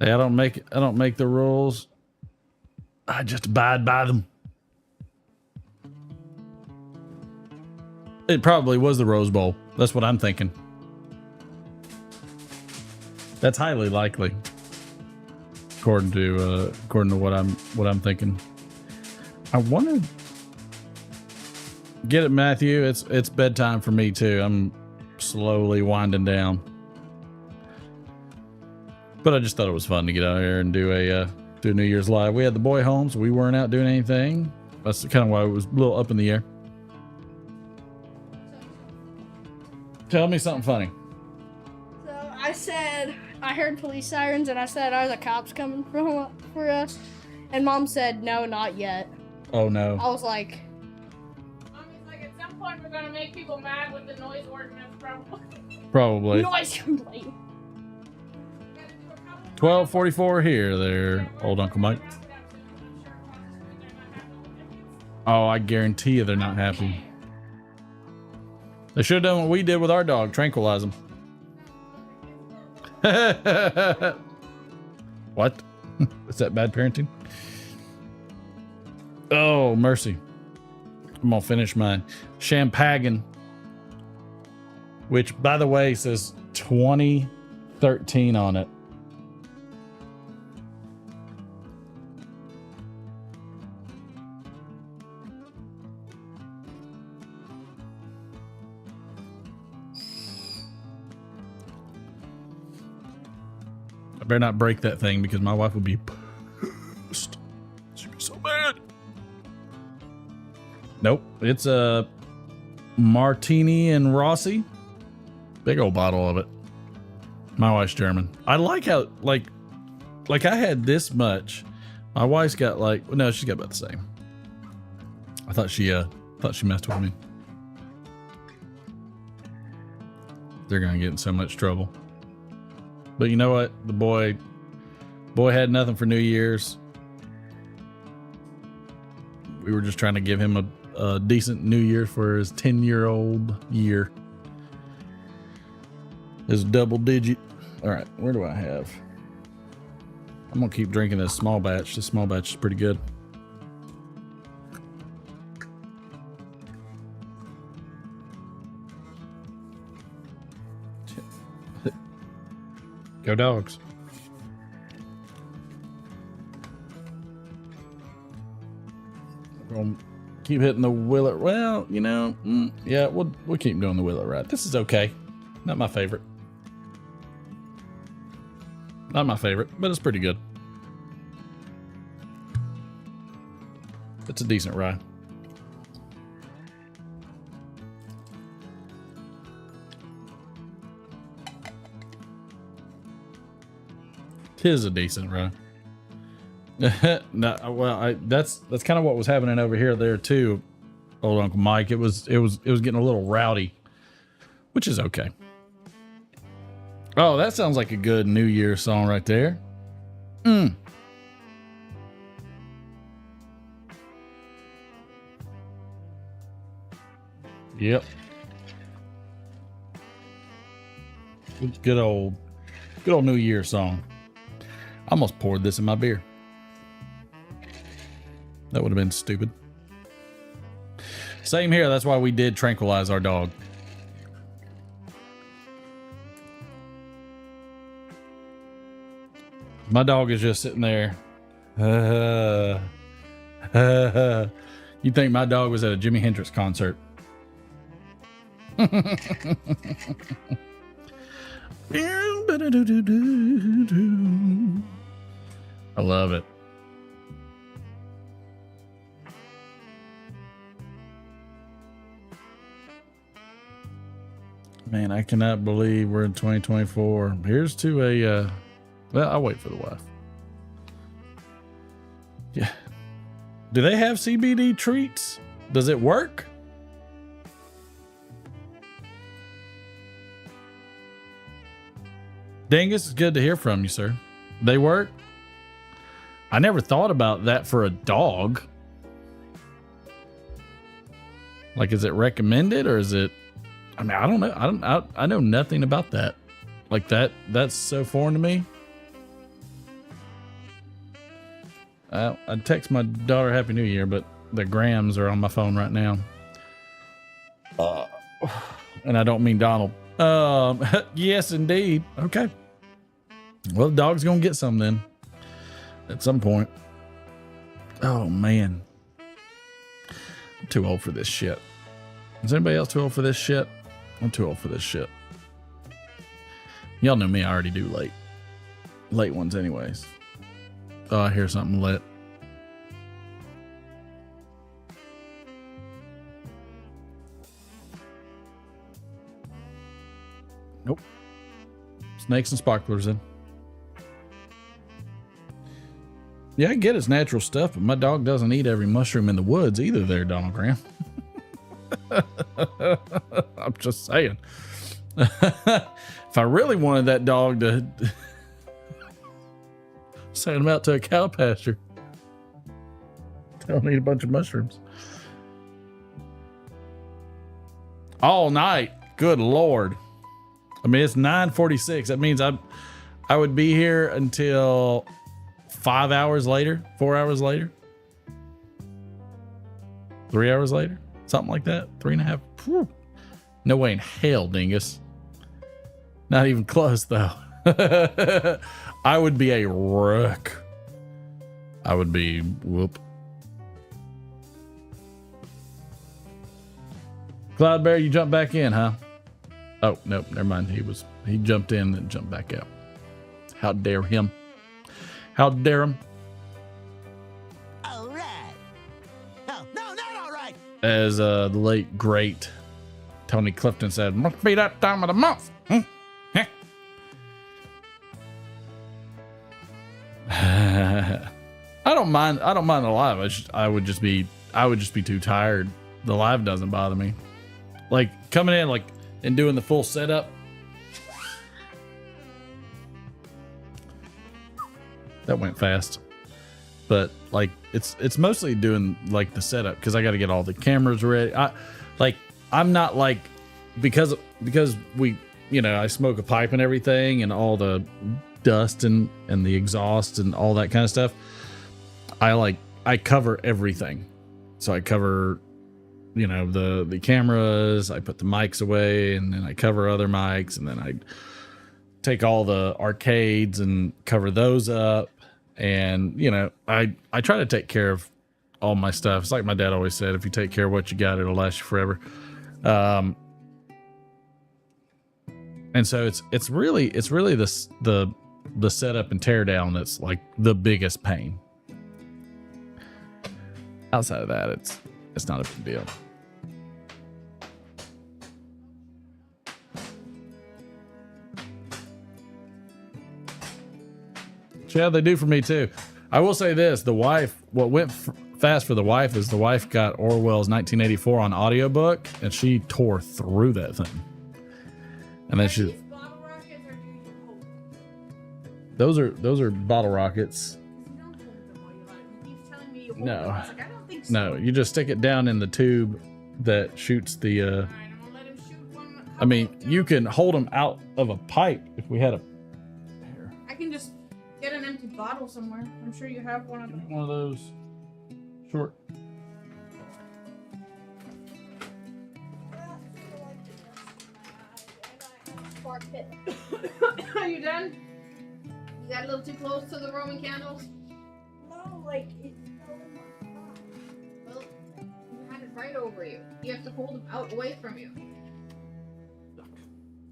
Hey, I don't make the rules. I just abide by them. It probably was the Rose Bowl. That's what I'm thinking. That's highly likely, according to what I'm thinking. I want to get it, Matthew. It's bedtime for me too. I'm slowly winding down, but I just thought it was fun to get out here and do a New Year's live. We had the boy home, so we weren't out doing anything. That's kind of why it was a little up in the air. Tell me something funny. So I said I heard police sirens, and I said, "Are the cops coming for us?" And Mom said, "No, not yet." Oh no. I was like, Mommy's like, at some point we're gonna make people mad with the noise ordinance, probably. Probably. "Noise complaint." 12:44 here, there, old Uncle Mike. Oh, I guarantee you they're not happy. They should have done what we did with our dog, tranquilize them. What? Is that bad parenting? Oh, mercy. I'm gonna finish my champagne, which, by the way, says 2013 on it. I better not break that thing because my wife would be pissed. She'd be so mad. Nope. It's a Martini and Rossi. Big old bottle of it. My wife's German. I like how, like I had this much. My wife's got like, no, she's got about the same. I thought she messed with me. They're going to get in so much trouble. But you know what? The boy had nothing for New Year's. We were just trying to give him a decent New Year for his 10-year-old year. His double digit. All right, where do I have? I'm gonna keep drinking this small batch. This small batch is pretty good. Go dogs. We're gonna keep hitting the Willet. Well, you know, yeah, we'll keep doing the Willet right. This is okay. Not my favorite. Not my favorite, but it's pretty good. It's a decent rye. Tis a decent rye. No, well, that's kind of what was happening over here there too, old Uncle Mike. It was getting a little rowdy, which is okay. Oh, that sounds like a good New Year song right there. Yep. Good old New Year song. I almost poured this in my beer. That would have been stupid. Same here. That's why we did tranquilize our dog. My dog is just sitting there. You think my dog was at a Jimi Hendrix concert? I love it. Man, I cannot believe we're in 2024. Here's to a, well, I'll wait for the wife. Yeah. Do they have CBD treats? Does it work? Dingus, it's good to hear from you, sir. They work? I never thought about that for a dog. Like, is it recommended or is it? I mean, I don't know. I know nothing about that. Like that's so foreign to me. I'd text my daughter Happy New Year, but the grams are on my phone right now. And I don't mean Donald. Yes, indeed. Okay. Well, the dog's gonna get some then. At some point. Oh man. I'm too old for this shit. Is anybody else too old for this shit? I'm too old for this shit. Y'all know me, I already do late ones anyways. Oh, I hear something lit. Nope. Snakes and sparklers in. Yeah, I get it's natural stuff, but my dog doesn't eat every mushroom in the woods either there, Donald Graham. I'm just saying. If I really wanted that dog to send him out to a cow pasture, don't eat a bunch of mushrooms. All night. Good Lord. I mean, it's 9:46. That means I would be here until 5 hours later, 4 hours later, 3 hours later, something like that. 3.5. Whew. No way in hell, dingus. Not even close, though. I would be a wreck. I would be whoop. Cloudberry, you jumped back in, huh? Oh, nope, never mind. He jumped in and jumped back out. How dare him? How dare him? All right. No, not all right. As the late, great Tony Clifton said, must be that time of the month. I don't mind the live. I would just be too tired. The live doesn't bother me. Like coming in and doing the full setup. That went fast. But like it's mostly doing like the setup because I got to get all the cameras ready. I'm not like because we I smoke a pipe and everything and all the dust and the exhaust and all that kind of stuff. I cover everything. So I cover the cameras, I put the mics away, and then I cover other mics, and then I take all the arcades and cover those up. And I try to take care of all my stuff. It's like my dad always said, if you take care of what you got, it'll last you forever. And so it's really the setup and tear down that's like the biggest pain. Outside of that, it's not a big deal. Yeah, they do for me too. I will say this: the wife. What went fast for the wife is the wife got Orwell's 1984 on audiobook, and she tore through that thing. And then she. Those are bottle rockets. No, no, you just stick it down in the tube that shoots the. I mean, you can hold them out of a pipe if we had a. I can just get an empty bottle somewhere. I'm sure you have one of them. One of those short. Are you done? You got a little too close to the Roman candles? No, like it's Well, you had it right over you. You have to hold them out away from you.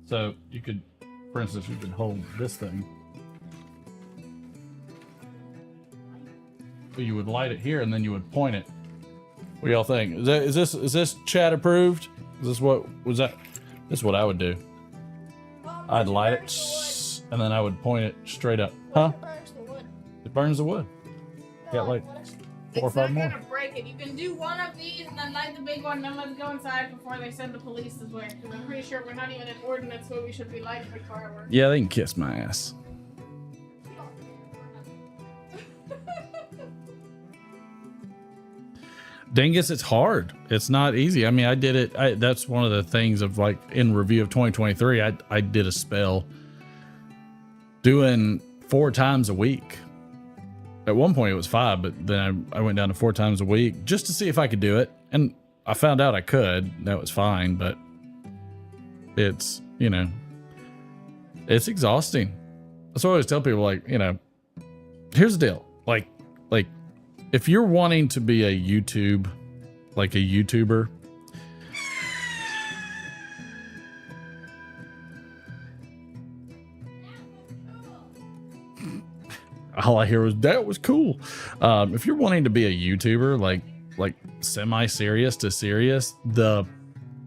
So you could, for instance, you could hold this thing. But you would light it here and then you would point it. What do y'all think? Is this chat approved? Is this what was that? This is what I would do. I'd light it, and then I would point it straight up. Huh? It burns the wood. Got like 4 or 5 more. It's not gonna break it. You can do one of these and then light the big one, then let's go inside before they send the police this way. Because I'm pretty sure we're not even in ordinance where we should be lighting the fireworks. Yeah, they can kiss my ass. Dingus, it's hard. It's not easy. I mean, I did it. That's one of the things of like in review of 2023. I did a spell doing 4 times a week. At one point it was 5, but then I went down to 4 times a week just to see if I could do it. And I found out I could. That was fine, but it's, you know, it's exhausting. That's what I always tell people, like, you know, here's the deal. Like if you're wanting to be a YouTuber, all I hear was, that was cool. If you're wanting to be a YouTuber, like semi-serious to serious, the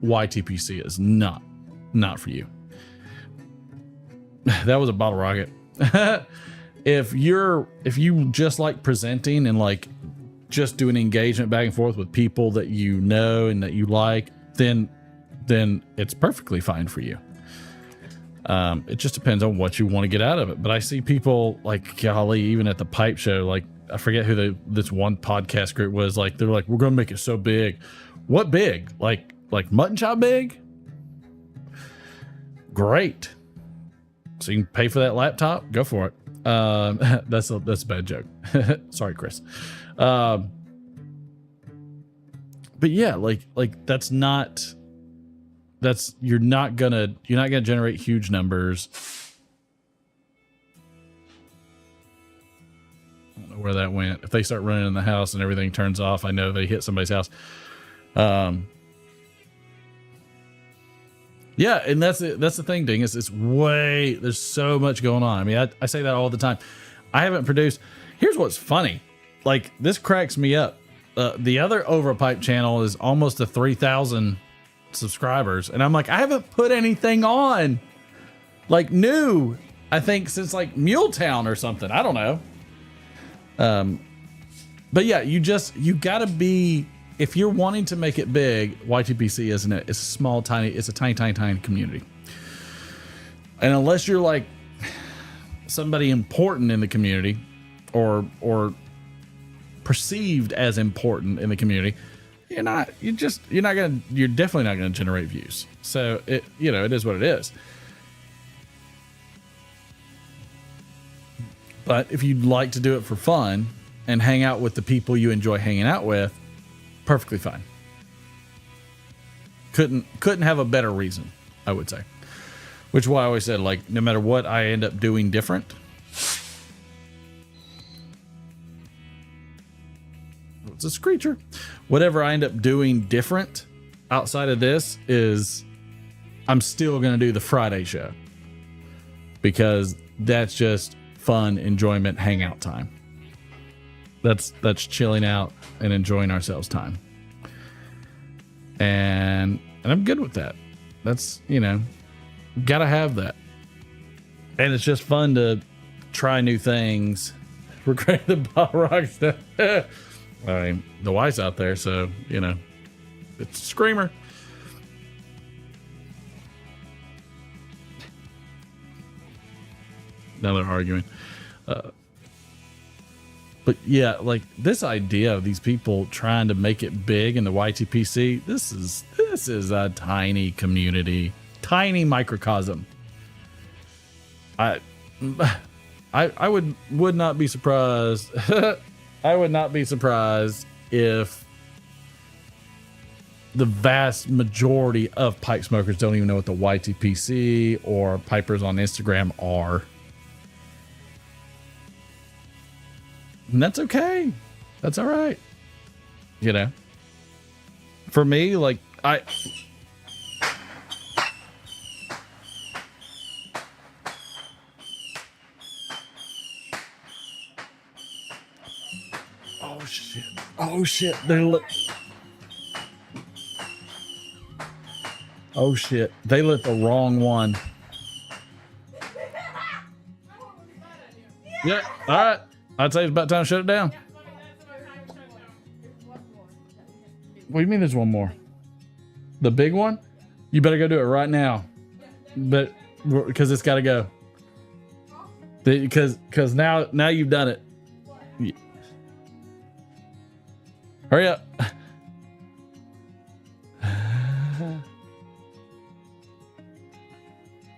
YTPC is not for you. That was a bottle rocket. If you just like presenting and like just doing engagement back and forth with people that you know and that you like, then it's perfectly fine for you. It just depends on what you want to get out of it. But I see people like, golly, even at the pipe show, like I forget who this one podcast group was, like they're like, we're gonna make it so big. What big? Like mutton chop big? Great. So you can pay for that laptop, go for it. That's a bad joke. Sorry, Chris. But yeah, like you're not gonna generate huge numbers. I don't know where that went. If they start running in the house and everything turns off, I know they hit somebody's house. Yeah, and that's the thing, Dingus. There's so much going on. I mean, I say that all the time. I haven't produced. Here's what's funny. Like, this cracks me up. The other Overpipe channel is almost to 3,000 subscribers. And I'm like, I haven't put anything on. Like, new. I think since like Muletown or something. I don't know. But yeah, you gotta be, if you're wanting to make it big, YTPC isn't it? It's a small, it's a tiny community. And unless you're like somebody important in the community or perceived as important in the community, you're definitely not gonna generate views. So it is what it is. But if you'd like to do it for fun and hang out with the people you enjoy hanging out with, perfectly fine. Couldn't have a better reason, I would say. Which is why I always said, like, no matter what I end up doing different, it's a screecher. Whatever I end up doing different outside of this is, I'm still going to do the Friday show. Because that's just fun, enjoyment, hangout time. That's chilling out and enjoying ourselves time. And I'm good with that. That's, gotta have that. And it's just fun to try new things. Regret the bottle rock stuff. I mean, the wife's out there, so, it's a screamer. Now they're arguing. But yeah, like this idea of these people trying to make it big in the YTPC, this is a tiny community, tiny microcosm. I would not be surprised. I would not be surprised if the vast majority of pipe smokers don't even know what the YTPC or pipers on Instagram are. And that's okay. That's all right. For me, like, oh shit. Oh shit! They lit the wrong one. Yeah. All right. I'd say it's about time to shut it down. What do you mean there's one more? The big one? You better go do it right now. But because it's got to go. Because now you've done it. Yeah. Hurry up.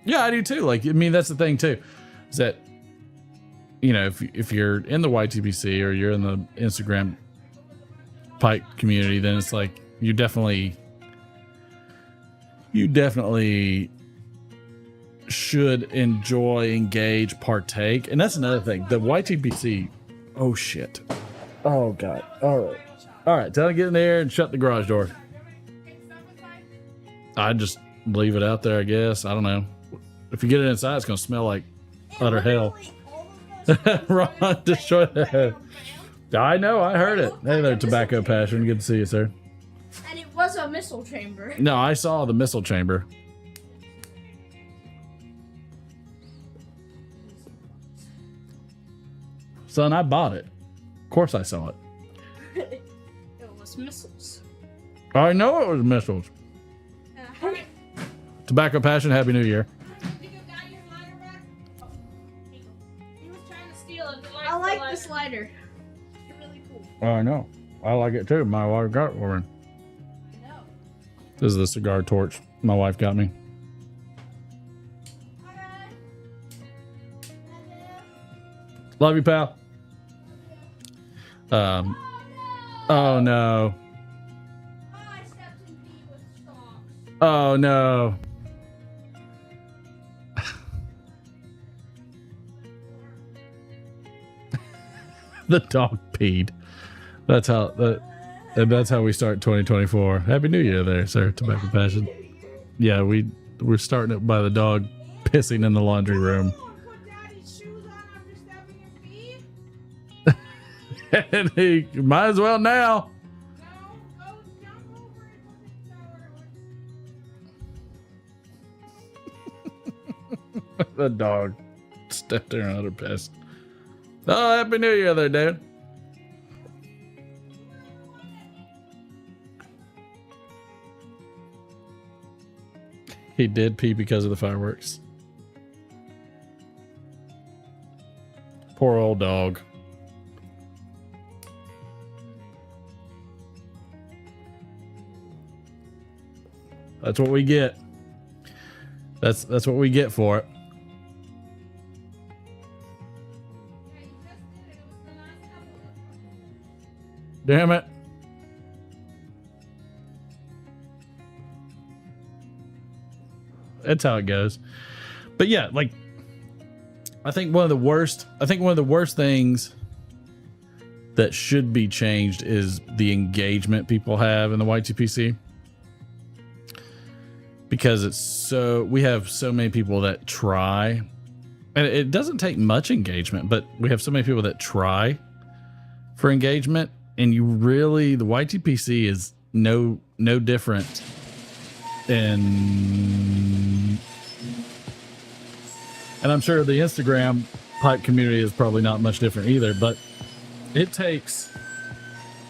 Yeah, I do too. Like, I mean, that's the thing too, is that, you know, if you're in the YTBC or you're in the Instagram Pike community, then it's like you definitely should enjoy, engage, partake. And that's another thing. The YTBC, oh shit. Oh God. All right. Tell them to get in there and shut the garage door. I just leave it out there, I guess. I don't know. If you get it inside, it's gonna smell like utter hell. Ron, destroy that. I know, I heard it. Hey there, Tobacco Passion. Good to see you, sir. And it was a missile chamber. No, I saw the missile chamber. Son, I bought it. Of course I saw it. It was missiles. I know it was missiles. Tobacco Passion, Happy New Year. I like this lighter. It's really cool. Oh, I know. I like it too. My wife got one. I know. This is the cigar torch my wife got me. Love you, pal. Oh no. I stepped in B with stalks. Oh no. The dog peed. That's how we start 2024. Happy New Year there, sir. Tobacco Passion. Yeah, we're starting it by the dog pissing in the laundry room. And he might as well now. The dog stepped in another piss. Oh, Happy New Year there, dude. He did pee because of the fireworks. Poor old dog. That's what we get. That's what we get for it. Damn it. That's how it goes. But yeah, like I think one of the worst things that should be changed is the engagement people have in the YTPC. Because we have so many people that try, and it doesn't take much engagement, but we have so many people that try for engagement, and the YTPC is no different and I'm sure the Instagram pipe community is probably not much different either, but it takes,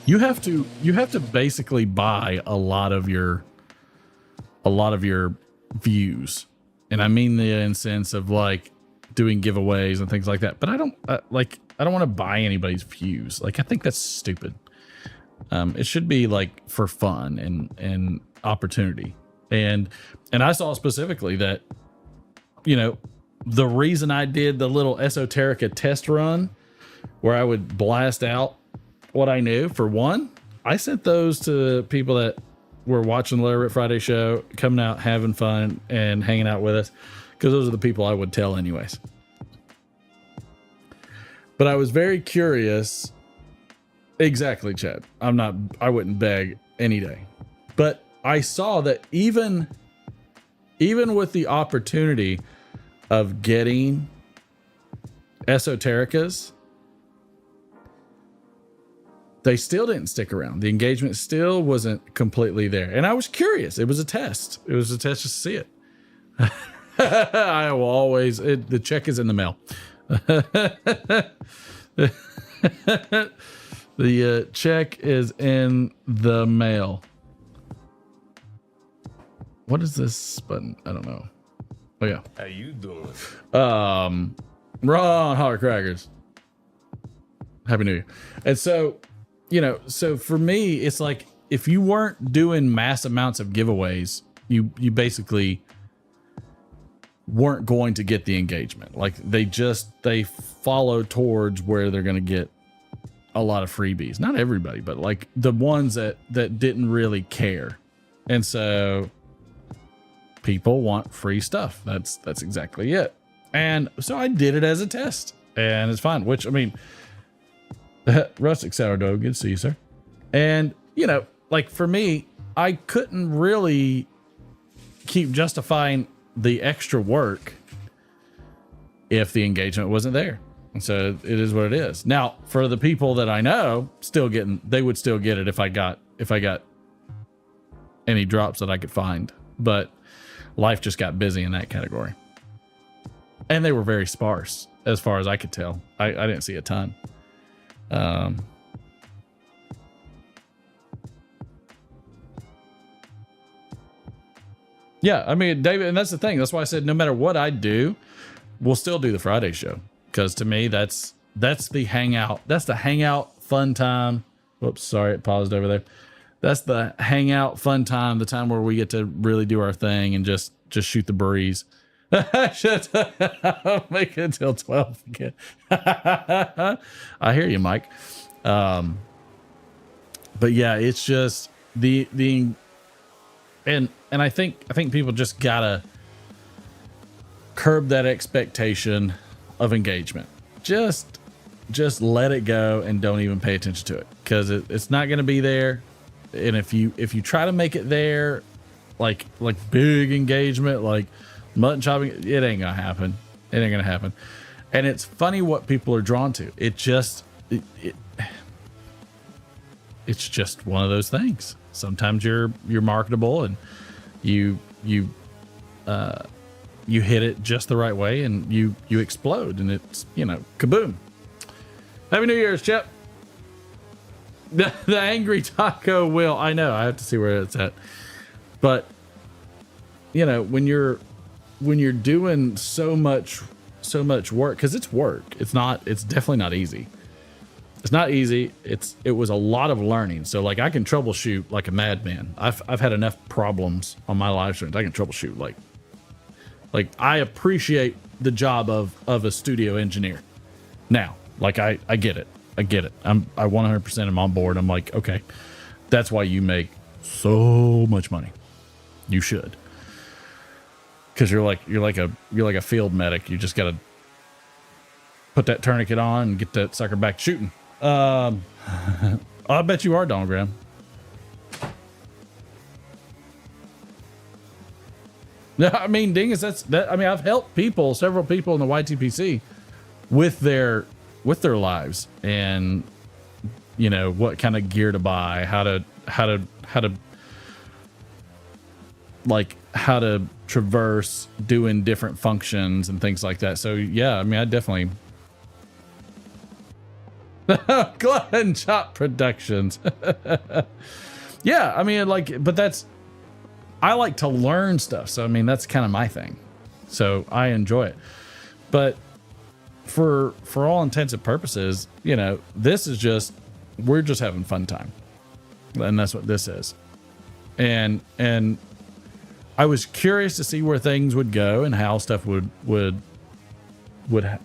you have to basically buy a lot of your views. And I mean the in sense of like doing giveaways and things like that, but I don't want to buy anybody's views. Like, I think that's stupid. It should be like for fun and opportunity. And I saw specifically that, you know, the reason I did the little Esoterica test run where I would blast out what I knew, for one, I sent those to people that were watching the Larry Ritt Friday show, coming out, having fun and hanging out with us, because those are the people I would tell anyways. But I was very curious. Exactly, Chad. I wouldn't beg any day. But I saw that even with the opportunity of getting Esotericas, they still didn't stick around. The engagement still wasn't completely there. And I was curious. It was a test. It was a test just to see it. I will always, the check is in the mail. The check is in the mail. What is this button? I don't know. Oh yeah. How you doing? Ron Holler Crackers. Happy New Year. And so, you know, so for me, it's like if you weren't doing mass amounts of giveaways, you basically weren't going to get the engagement. Like they follow towards where they're going to get a lot of freebies. Not everybody, but like the ones that didn't really care. And so people want free stuff. That's exactly it. And so I did it as a test, and it's fine. Which, I mean, rustic sourdough, good to see you, sir. And you know, like for me, I couldn't really keep justifying the extra work if the engagement wasn't there. And so it is what it is. Now, for the people that I know, they would still get it if I got any drops that I could find. But life just got busy in that category. And they were very sparse, as far as I could tell. I didn't see a ton. Yeah, I mean, David, and that's the thing. That's why I said no matter what I do, we'll still do the Friday show. Because to me, that's the hangout. That's the hangout fun time. Whoops, sorry, it paused over there. That's the hangout fun time, the time where we get to really do our thing and just shoot the breeze. I'll make it until 12 again. I hear you, Mike. But yeah, it's just the and I think people just gotta curb that expectation of engagement. Just let it go and don't even pay attention to it, because it's not going to be there. And if you try to make it there, like big engagement, like mutton chopping, it ain't gonna happen. It ain't gonna happen. And it's funny what people are drawn to. It's just one of those things. Sometimes you're marketable and you hit it just the right way and you explode, and it's, you know, kaboom. Happy New Year's, Chip. The angry taco will. I know. I have to see where it's at. But you know, when you're doing so much work, because it's work. It's definitely not easy. It's not easy. It was a lot of learning. So like I can troubleshoot like a madman. I've had enough problems on my live streams. I can troubleshoot like I appreciate the job of a studio engineer. Now, like I get it. I get it. I 100% am on board. I'm like, okay, that's why you make so much money. You should, because you're like a field medic. You just gotta put that tourniquet on and get that sucker back shooting. I bet you are, Donald Graham. No, I mean, dingus. I mean, I've helped several people in the YTPC with their lives, and you know what kind of gear to buy, how to traverse doing different functions and things like that. So yeah, I mean, I definitely Glutton Chop Productions. Yeah, I mean, like, but I like to learn stuff. So I mean, that's kind of my thing. So I enjoy it. But for all intents and purposes, you know, we're just having fun time. And that's what this is. And I was curious to see where things would go and how stuff would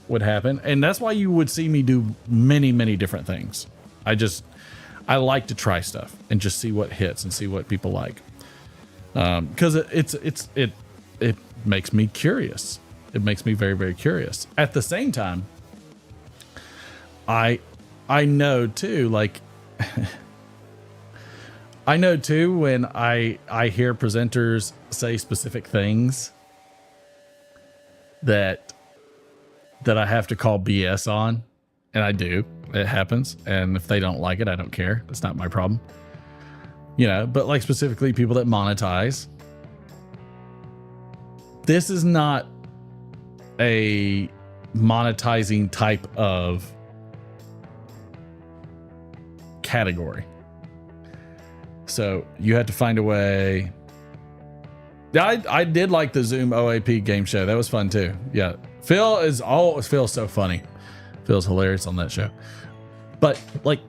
happen. And that's why you would see me do many, many different things. I like to try stuff and just see what hits and see what people like. Cause it makes me curious. It makes me very, very curious. At the same time, I know too, like, I know too, when I hear presenters say specific things that I have to call BS on, and I do. It happens. And if they don't like it, I don't care. That's not my problem. You know, but like specifically people that monetize. This is not a monetizing type of category. So you have to find a way. I did like the Zoom OAP game show. That was fun too. Yeah. Phil's so funny. Phil's hilarious on that show. But like,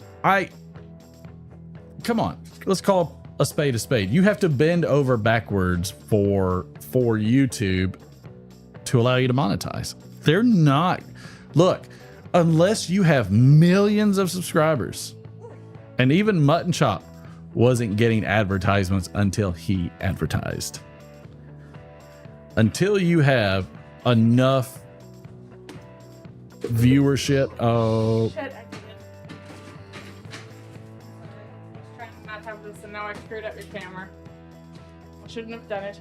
come on, let's call a spade a spade. You have to bend over backwards for YouTube to allow you to monetize. They're not, look, unless you have millions of subscribers, and even Mutton Chop wasn't getting advertisements until he advertised. Until you have enough viewership. Oh, Shit, I did it. I was trying to not have this, and now I screwed up your camera. I shouldn't have done it.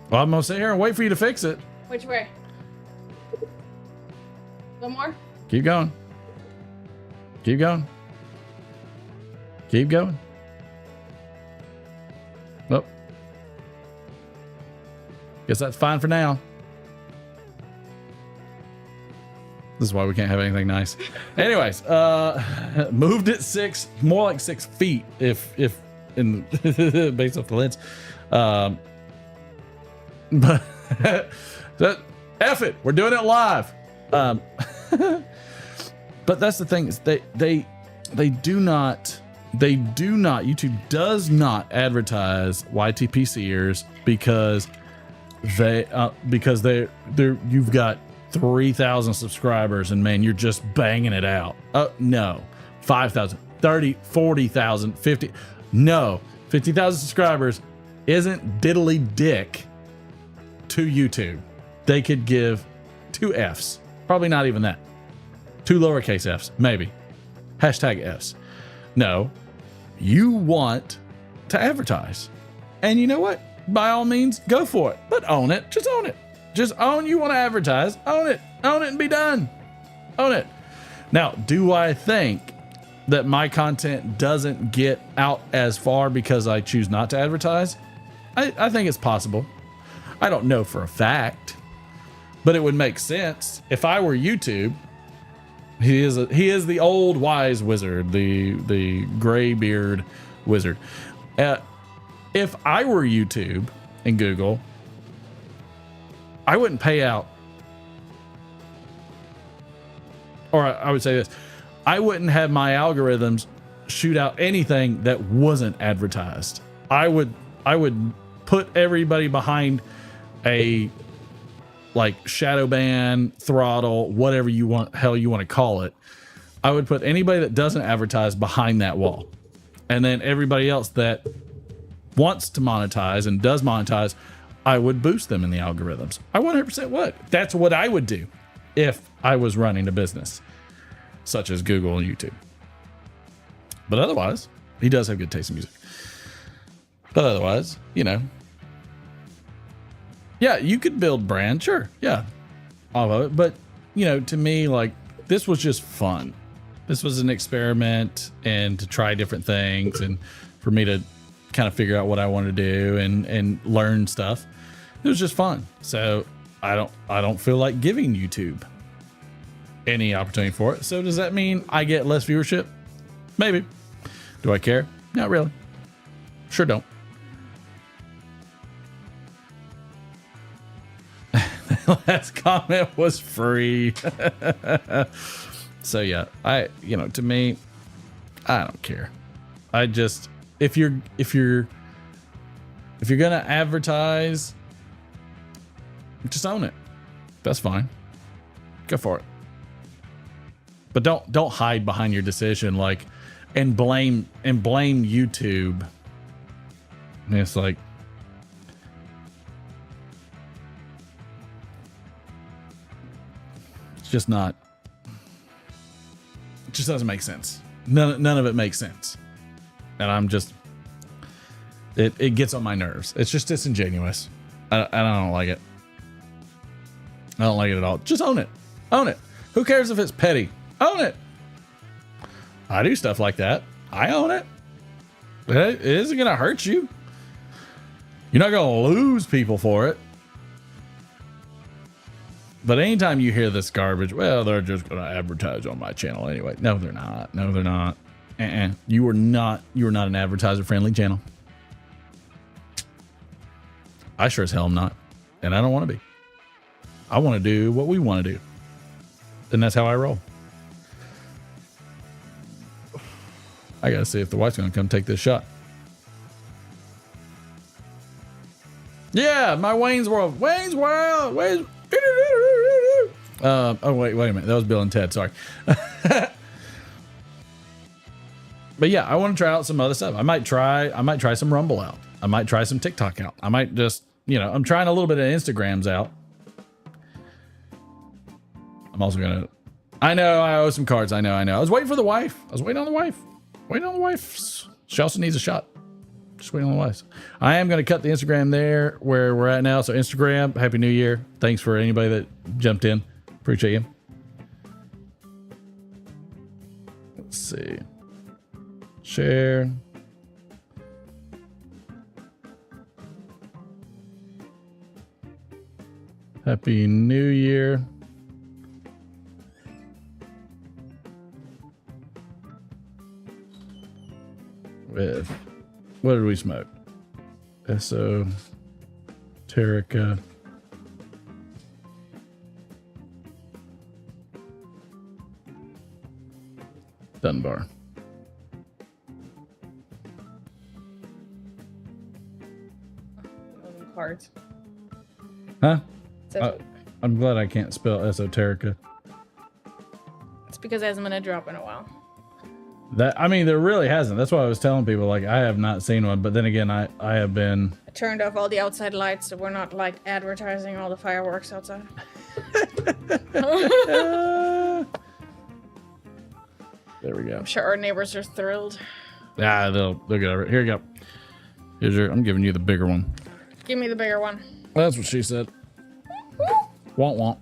well, I'm gonna sit here and wait for you to fix it. Which way? One more? Keep going. Keep going. Keep going. Well, guess that's fine for now. This is why we can't have anything nice. Anyways, moved it more like 6 feet if in based off the lens. But F it, we're doing it live. But that's the thing is they do not YouTube does not advertise YTPCers because you've got 3,000 subscribers and man, you're just banging it out. No, 5,000, 30, 40,000, 50. No, 50,000 subscribers isn't diddly dick to YouTube. They could give 2 Fs, probably not even that. 2 lowercase f's, maybe. Hashtag F's. No, you want to advertise. And you know what? By all means, go for it. But own it. Just own it. Just own you want to advertise. Own it. Own it and be done. Own it. Now, do I think that my content doesn't get out as far because I choose not to advertise? I think it's possible. I don't know for a fact, but it would make sense. If I were YouTube, he is the old wise wizard, the gray beard wizard. If I were YouTube and Google, I wouldn't pay out, or I would say this, I wouldn't have my algorithms shoot out anything that wasn't advertised. I would put everybody behind a like shadow ban, throttle, whatever you want to call it. I would put anybody that doesn't advertise behind that wall. And then everybody else that wants to monetize and does monetize, I would boost them in the algorithms. I 100% would. That's what I would do if I was running a business such as Google and YouTube. But otherwise, he does have good taste in music. But otherwise, you know, yeah, you could build brand, sure, yeah, all of it. But, you know, to me, like, this was just fun. This was an experiment and to try different things and for me to kind of figure out what I wanted to do and learn stuff. It was just fun. So I don't feel like giving YouTube any opportunity for it. So does that mean I get less viewership? Maybe. Do I care? Not really. Sure don't. Last comment was free. So yeah, to me, I don't care. I just, if you're gonna advertise, just own it. That's fine. Go for it. But don't hide behind your decision, like, and blame YouTube. And it's like, it's just not. It just doesn't make sense. None of it makes sense. And I'm just, it gets on my nerves. It's just disingenuous. I don't like it. I don't like it at all. Just own it. Own it. Who cares if it's petty? Own it. I do stuff like that. I own it. It isn't going to hurt you. You're not going to lose people for it. But anytime you hear this garbage, well, they're just going to advertise on my channel anyway. No, they're not. No, they're not. You are not an advertiser-friendly channel. I sure as hell am not. And I don't want to be. I want to do what we want to do. And that's how I roll. I got to see if the wife's going to come take this shot. Yeah, my Wayne's World. Wayne's World. Oh, wait a minute. That was Bill and Ted. Sorry. But yeah, I want to try out some other stuff. I might try some Rumble out. I might try some TikTok out. I might just, I'm trying a little bit of Instagrams out. I'm also going to, I know I owe some cards. I know. I was waiting for the wife. I was waiting on the wife. She also needs a shot. Just waiting on the wife. I am going to cut the Instagram there where we're at now. So Instagram, Happy New Year. Thanks for anybody that jumped in. Appreciate you. Let's see. Share. Happy New Year. With what did we smoke? Esoterica. Dunbar. Cards. Huh? I'm glad I can't spell esoterica. It's because it hasn't been a drop in a while. There really hasn't. That's why I was telling people, like, I have not seen one. But then again, I have been. I turned off all the outside lights so we're not, like, advertising all the fireworks outside. There we go. I'm sure our neighbors are thrilled. Yeah, they'll get over it. Here you go. I'm giving you the bigger one. Give me the bigger one. That's what she said. Want.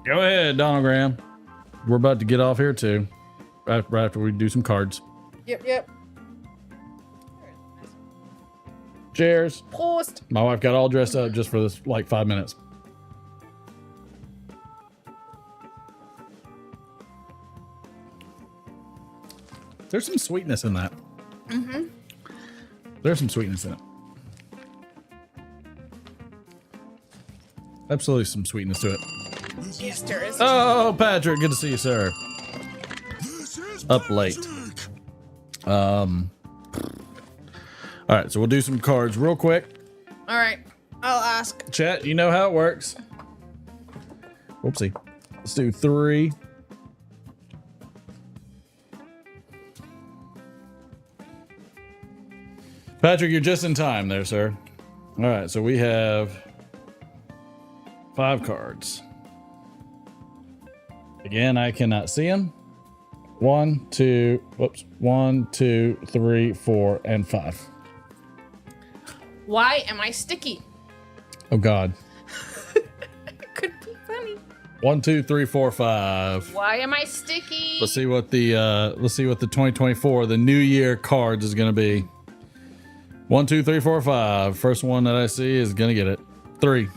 Go ahead, Donald Graham. We're about to get off here too. Right after we do some cards. Yep. Cheers. Prost. My wife got all dressed up just for this, like, 5 minutes. There's some sweetness in that. Mm-hmm. There's some sweetness in it. Absolutely some sweetness to it. Yes, there is. Oh, Patrick, good to see you, sir. Up late. All right, so we'll do some cards real quick. All right, I'll ask. Chat, you know how it works. Whoopsie. Let's do 3. Patrick, you're just in time there, sir. All right, so we have 5 cards. Again, I cannot see them. 1, 2, 3, 4, and 5. Why am I sticky? Oh God. Could be funny. 1, 2, 3, 4, 5. Why am I sticky? Let's see what the 2024, the New Year cards is gonna be. 1, 2, 3, 4, 5. First one that I see is gonna get it. 3.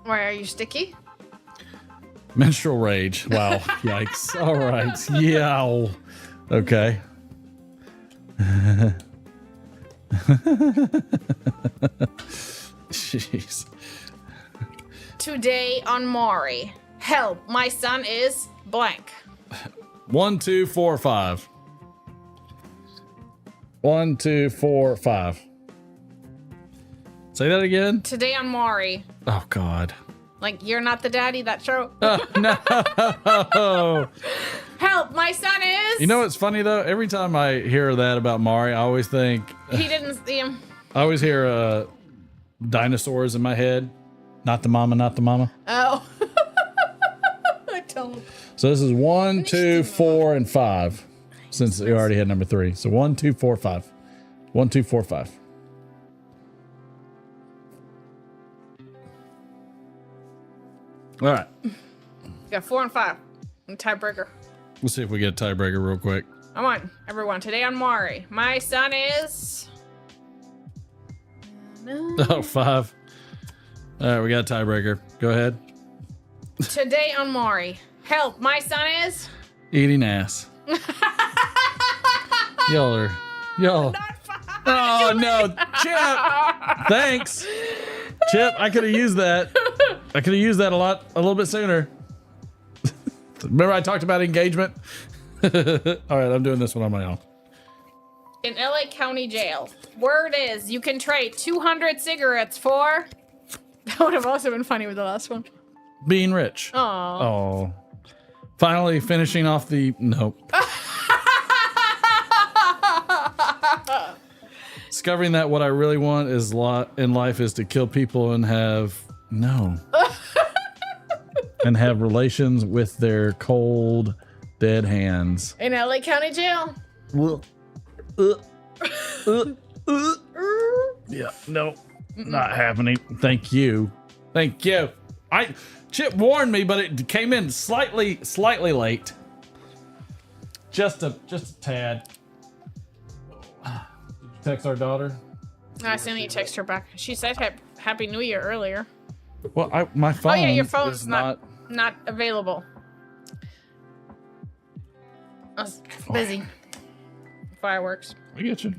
Why are you sticky? Menstrual rage. Wow. Yikes. All right. Yeah. Okay. Jeez. Today on Maury. Help, my son is blank. 1, 2, 4, 5. 1, 2, 4, 5. Say that again. Today on Maury. Oh God. Like, you're not the daddy, that show. Oh, no. Help, my son is. You know what's funny though? Every time I hear that about Mari, I always think He didn't see him. I always hear dinosaurs in my head. Not the mama, not the mama. Oh. I don't. So this is 1, 2, 4, and 5. Since you already had number 3. So 1, 2, 4, 5. 1, 2, 4, 5. All right. You got 4 and 5. And tiebreaker. Let's see if we get a tiebreaker real quick. Come on, everyone. Today on Mari, my son is. Oh, 5. All right, we got a tiebreaker. Go ahead. Today on Mari, help. My son is. Eating ass. Y'all. Not 5. Oh no, Chip. Thanks, Chip. I could have used that. I could have used that a little bit sooner. Remember I talked about engagement? All right, I'm doing this one on my own. In LA County Jail, word is you can trade 200 cigarettes for. That would have also been funny with the last one. Being rich. Aww. Oh. Finally finishing off the nope. Discovering that what I really want is in life is to kill people and have and have relations with their cold, dead hands. In LA County Jail. Yeah, no, not happening. Thank you. Chip warned me, but it came in slightly late. Just a tad. Text our daughter. I sent you a text her back. She said Happy New Year earlier. Well, my phone. Oh yeah, your phone's is not available. I was busy. Fireworks. I get you.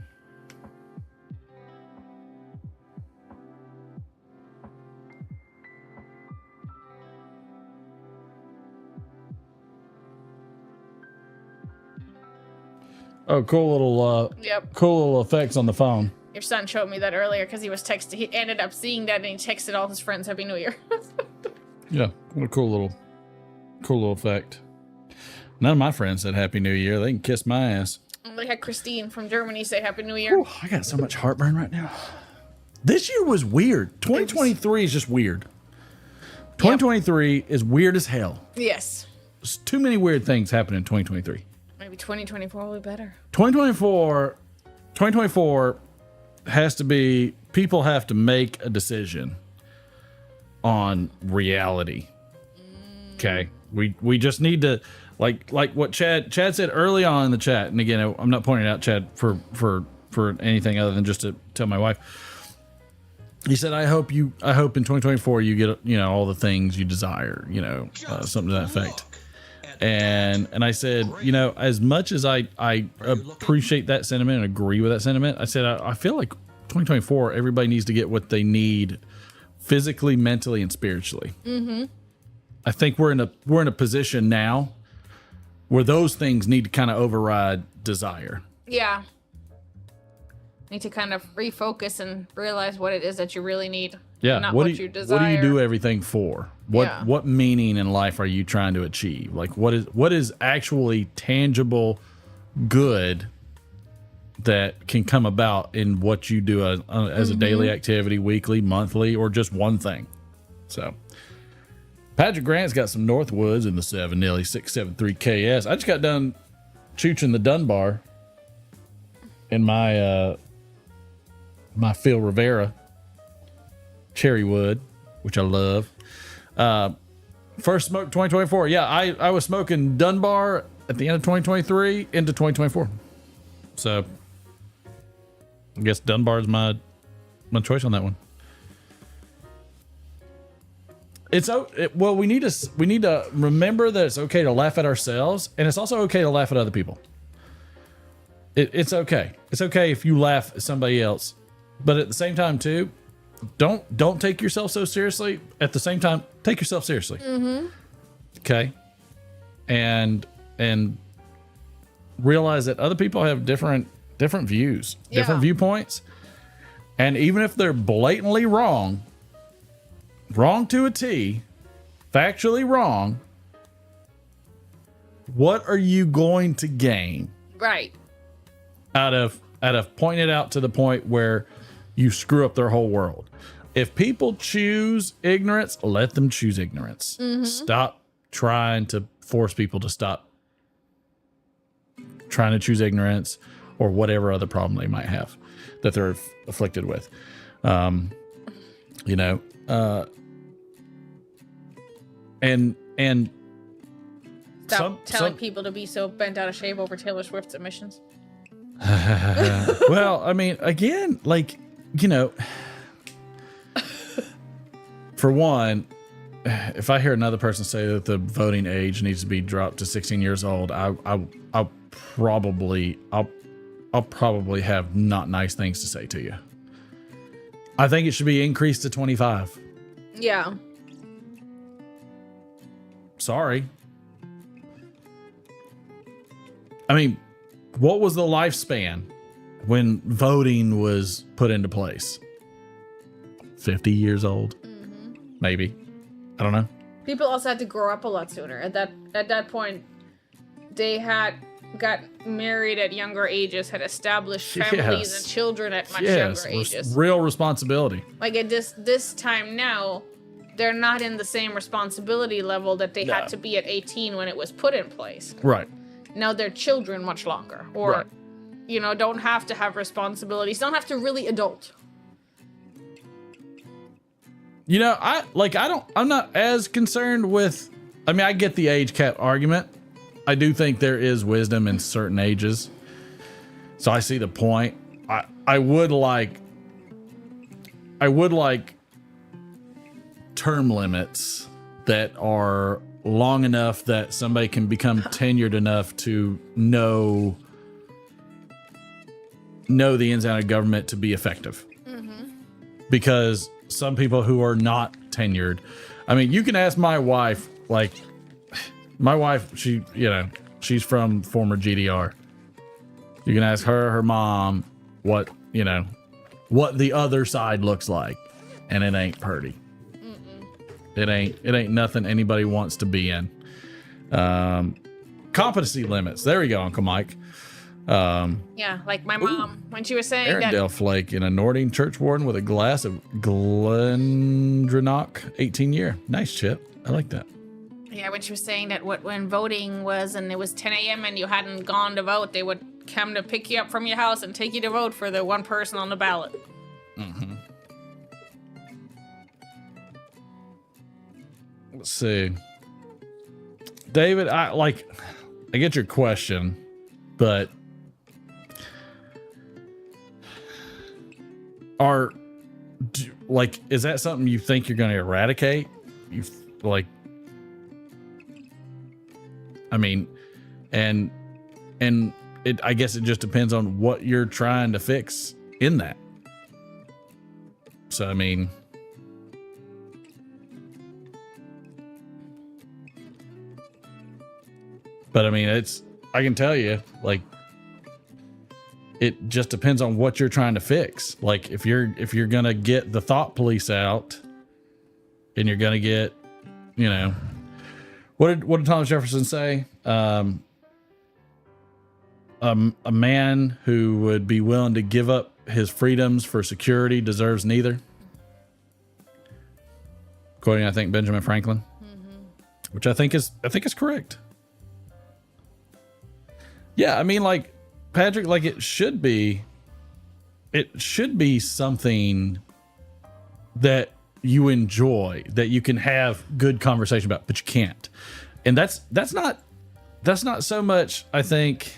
Oh, cool little Yep. cool little effects on the phone. Your son showed me that earlier because he was texting. He ended up seeing that and he texted all his friends Happy New Year. Yeah, what a cool little effect. None of my friends said Happy New Year. They can kiss my ass. They had Christine from Germany say Happy New Year. Ooh, I got so much heartburn right now. This year was weird. 2023 is just weird. 2023 is weird as hell. Yes. There's too many weird things happening in 2023. Maybe 2024 will be better. 2024 has to be, people have to make a decision on reality. Okay. We just need to, like what Chad said early on in the chat. And again, I'm not pointing out Chad for anything other than just to tell my wife. He said, I hope in 2024 you get, all the things you desire, something to that effect. And I said, as much as I appreciate that sentiment and agree with that sentiment, I said, I feel like 2024, everybody needs to get what they need physically, mentally, and spiritually. Mm-hmm. I think we're in a position now where those things need to kind of override desire. Yeah. Need to kind of refocus and realize what it is that you really need. Yeah. Not what what you desire. What do you do everything for? What meaning in life are you trying to achieve? Like what is actually tangible good that can come about in what you do as a daily activity, weekly, monthly, or just one thing? So Patrick Grant's got some Northwoods in the 7 Nelly 673 KS. I just got done chooching the Dunbar in my my Phil Rivera cherry wood, which I love. First smoke 2024. Yeah, I was smoking Dunbar at the end of 2023 into 2024. So I guess Dunbar's my choice on that one. Well, we need to remember that it's okay to laugh at ourselves, and it's also okay to laugh at other people. It's okay. It's okay if you laugh at somebody else, but at the same time too, don't take yourself so seriously. At the same time, take yourself seriously. Mm-hmm. Okay, and realize that other people have different views, different viewpoints, and even if they're blatantly wrong to a T, factually wrong, what are you going to gain? Right. Out of pointing it out to the point where you screw up their whole world. If people choose ignorance, let them choose ignorance. Mm-hmm. Stop trying to force people to stop trying to choose ignorance or whatever other problem they might have that they're afflicted with. and Stop telling people to be so bent out of shape over Taylor Swift's emissions. Well, I mean, again, like, you know, for one, if I hear another person say that the voting age needs to be dropped to 16 years old, I'll probably have not nice things to say to you. I think it should be increased to 25. Yeah. Sorry. I mean, what was the lifespan when voting was put into place? 50 years old? Maybe. I don't know. People also had to grow up a lot sooner. At that point, they got married at younger ages, had established families and children at much younger ages. Real responsibility. Like at this time now, they're not in the same responsibility level that they had to be at 18 when it was put in place. Right. Now they're children much longer, or you know, don't have to have responsibilities, don't have to really adult. You know, I'm not as concerned with, I mean, I get the age cap argument. I do think there is wisdom in certain ages. So I see the point. I would like term limits that are long enough that somebody can become tenured enough to know the ins and outs of government to be effective. Because some people who are not tenured, I mean, you can ask my wife, like my wife, she's from former GDR. You can ask her mom, what the other side looks like, and it ain't pretty. It ain't nothing anybody wants to be in. Competency limits. There we go, Uncle Mike. Yeah, like my mom, when she was saying Arendelle Flake in a Nordine church warden with a glass of Glendronach 18-year. Nice chip. I like that. Yeah, when she was saying that when voting was, and it was 10 a.m. and you hadn't gone to vote, they would come to pick you up from your house and take you to vote for the one person on the ballot. Mm-hmm. Let's see. David, I get your question, but is that something you think you're going to eradicate? I mean, and I guess it just depends on what you're trying to fix in that. So, I mean, but I mean, I can tell you, like, it just depends on what you're trying to fix. Like, if you're going to get the thought police out and you're going to get, you know, what did Thomas Jefferson say? A man who would be willing to give up his freedoms for security deserves neither. Quoting, I think, Benjamin Franklin, which I think is correct. Yeah, I mean, like, Patrick, like, it should be something that you enjoy, that you can have good conversation about, but you can't. And that's not so much, I think.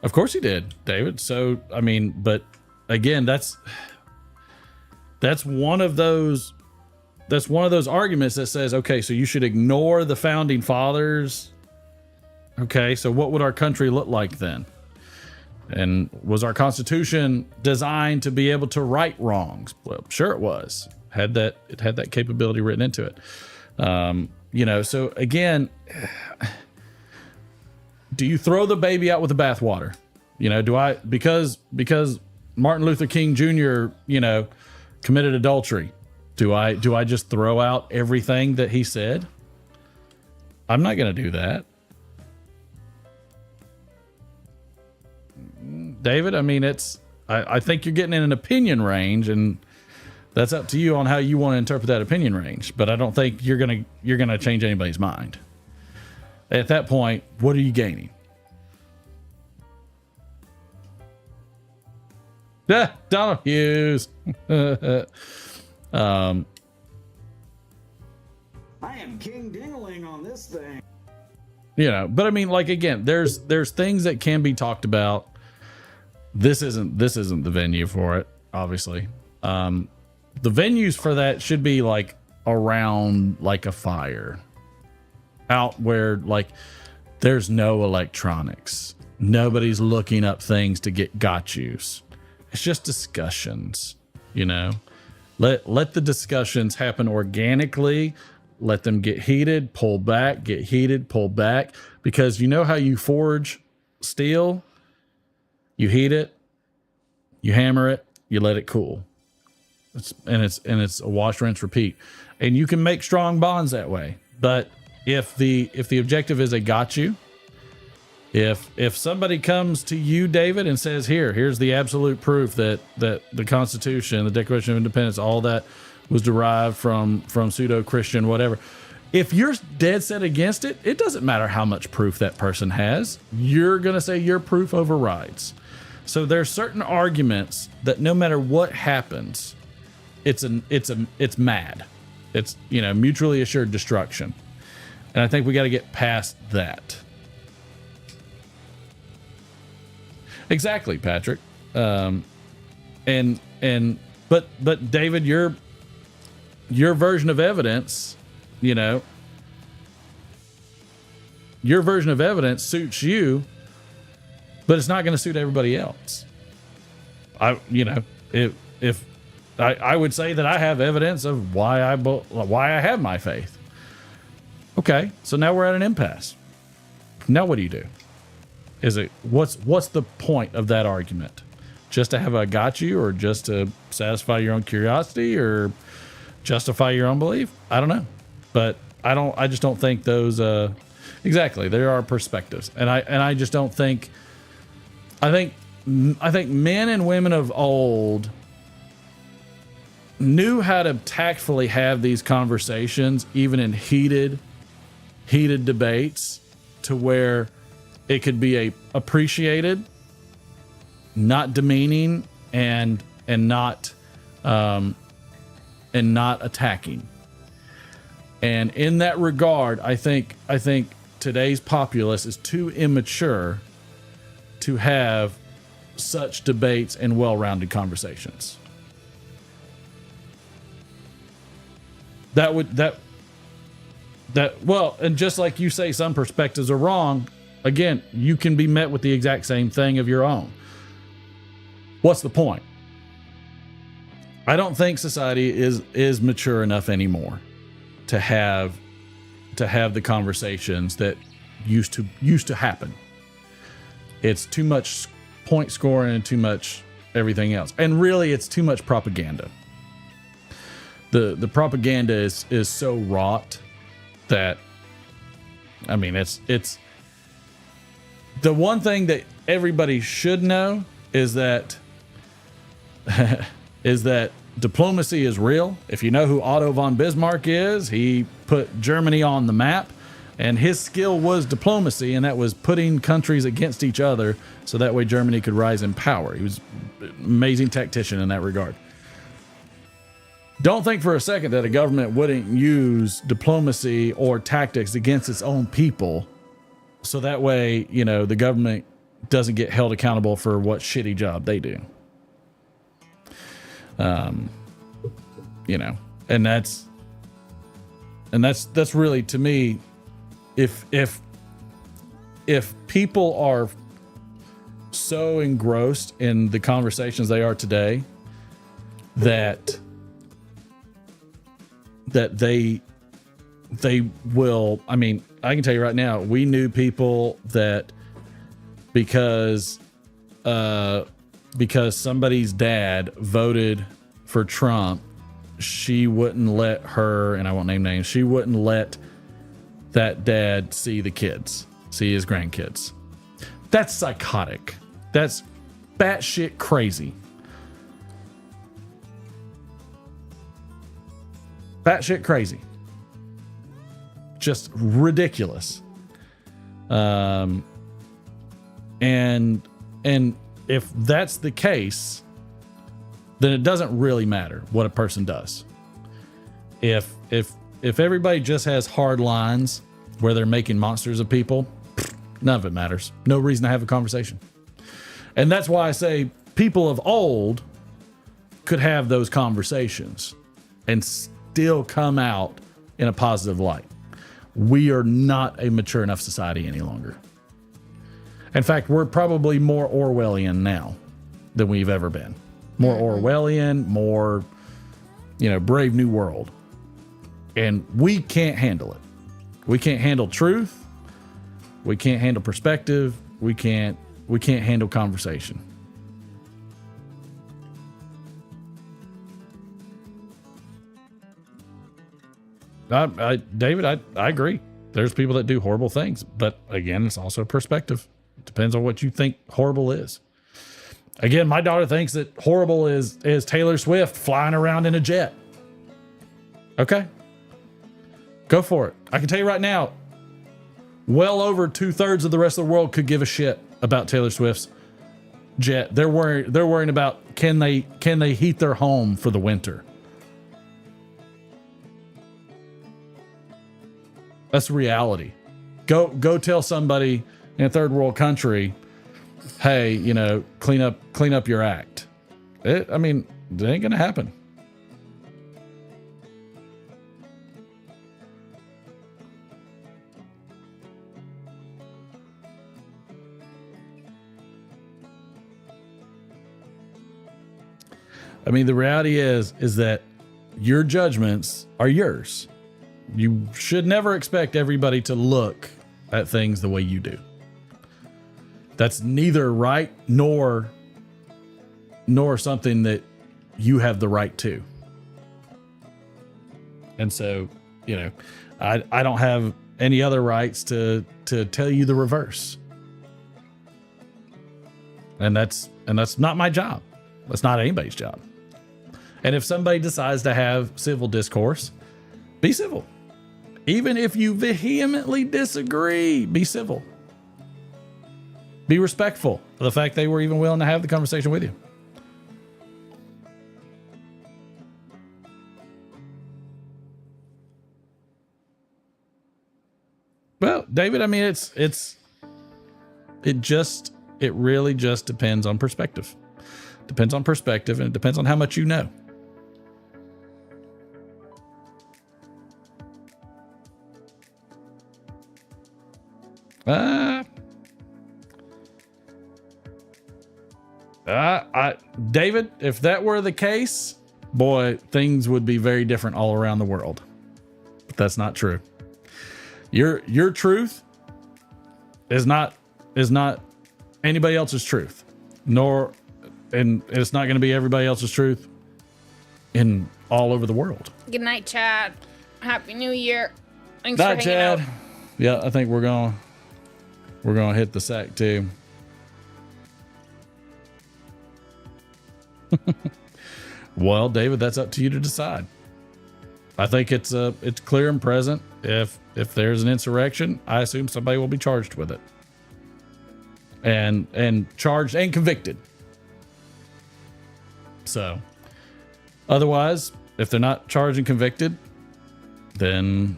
Of course you did, David. So, I mean, but again, that's one of those arguments that says, okay, so you should ignore the founding fathers. Okay, so what would our country look like then? And was our Constitution designed to be able to right wrongs? Well, sure it was. It had that capability written into it. You know, so again, do you throw the baby out with the bathwater? You know, because Martin Luther King Jr., you know, committed adultery, do I just throw out everything that he said? I'm not going to do that. David, I mean, I think you're getting in an opinion range, and that's up to you on how you want to interpret that opinion range. But I don't think you're gonna change anybody's mind. At that point, what are you gaining? Donald Hughes. I am King Dingaling on this thing. You know, but I mean, like, again, there's things that can be talked about. This isn't the venue for it, obviously. The venues for that should be like around like a fire, out where like there's no electronics, nobody's looking up things to get got yous. It's just discussions, you know. Let the discussions happen organically. Let them get heated, pull back, get heated, pull back. Because you know how you forge steel? You heat it, you hammer it, you let it cool. It's a wash, rinse, repeat. And you can make strong bonds that way. But if the objective is a got you, if somebody comes to you, David, and says, here's the absolute proof that the Constitution, the Declaration of Independence, all that was derived from pseudo-Christian, whatever. If you're dead set against it, it doesn't matter how much proof that person has. You're going to say your proof overrides. So there's certain arguments that no matter what happens, it's mad. It's, you know, mutually assured destruction. And I think we got to get past that. Exactly, Patrick. But David, your version of evidence, you know, your version of evidence suits you, but it's not going to suit everybody else. I would say that I have evidence of why I have my faith. Okay, so now we're at an impasse. Now what do you do? Is it what's the point of that argument? Just to have a got you, or just to satisfy your own curiosity, or justify your own belief? I don't know, but I just don't think those. Exactly, there are perspectives, and I just don't think. I think men and women of old knew how to tactfully have these conversations, even in heated debates, to where it could be appreciated, not demeaning, and not attacking. And in that regard, I think today's populace is too immature to have such debates and well-rounded conversations. Well, and just like you say, some perspectives are wrong. Again, you can be met with the exact same thing of your own. What's the point? I don't think society is mature enough anymore to have the conversations that used to happen. It's too much point scoring and too much everything else. And really, it's too much propaganda. The propaganda is so wrought that, I mean, it's the one thing that everybody should know is that diplomacy is real. If you know who Otto von Bismarck is, he put Germany on the map, and his skill was diplomacy, and that was putting countries against each other so that way Germany could rise in power. He was an amazing tactician in that regard. Don't think for a second that a government wouldn't use diplomacy or tactics against its own people, so that way, you know, the government doesn't get held accountable for what shitty job they do. You know, and that's really, to me, if people are so engrossed in the conversations they are today, that they will, I mean, I can tell you right now, we knew people that because somebody's dad voted for Trump, she wouldn't let her, and I won't name names, she wouldn't let that dad see the kids, see his grandkids. That's psychotic. That's batshit crazy. Batshit crazy. Just ridiculous. And if that's the case, then it doesn't really matter what a person does. If if everybody just has hard lines where they're making monsters of people, none of it matters. No reason to have a conversation. And that's why I say people of old could have those conversations and still come out in a positive light. We are not a mature enough society any longer. In fact, we're probably more Orwellian now than we've ever been. More Orwellian, more, Brave New World. And we can't handle it. We can't handle truth. We can't handle perspective. We can't handle conversation. David, I agree. There's people that do horrible things, but again, it's also perspective. It depends on what you think horrible is. Again, my daughter thinks that horrible is Taylor Swift flying around in a jet. Okay. Go for it. I can tell you right now, well over 2/3 of the rest of the world could give a shit about Taylor Swift's jet. They're worrying about can they heat their home for the winter. That's reality. Go tell somebody in a third world country, hey, clean up your act. It ain't gonna happen. The reality is that your judgments are yours. You should never expect everybody to look at things the way you do. That's neither right nor something that you have the right to. And so, I don't have any other rights to tell you the reverse. And that's not my job. That's not anybody's job. And if somebody decides to have civil discourse, be civil. Even if you vehemently disagree, be civil. Be respectful of the fact they were even willing to have the conversation with you. Well, David, it really just depends on perspective. Depends on perspective, and it depends on how much you know. David, if that were the case, boy, things would be very different all around the world. But that's not true. Your truth is not anybody else's truth, and it's not going to be everybody else's truth in all over the world. Good night, Chad. Happy New Year. Thanks Night, for hanging Chad. out. Yeah, I think we're gonna hit the sack too. Well, David, that's up to you to decide. I think it's clear and present. If there's an insurrection, I assume somebody will be charged with it, and charged and convicted. So, otherwise, if they're not charged and convicted, then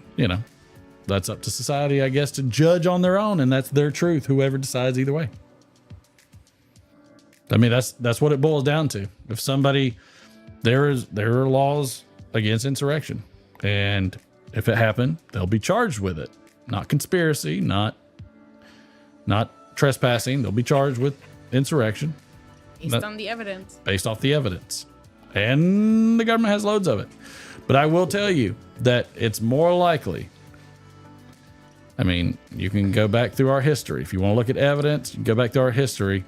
that's up to society, I guess, to judge on their own, and that's their truth. Whoever decides, either way. That's what it boils down to. If somebody, there are laws against insurrection, and if it happened, they'll be charged with it. Not conspiracy, not trespassing. They'll be charged with insurrection. Based on the evidence. Based off the evidence. And the government has loads of it. But I will tell you that it's more likely. You can go back through our history. If you want to look at evidence, you can go back through our history.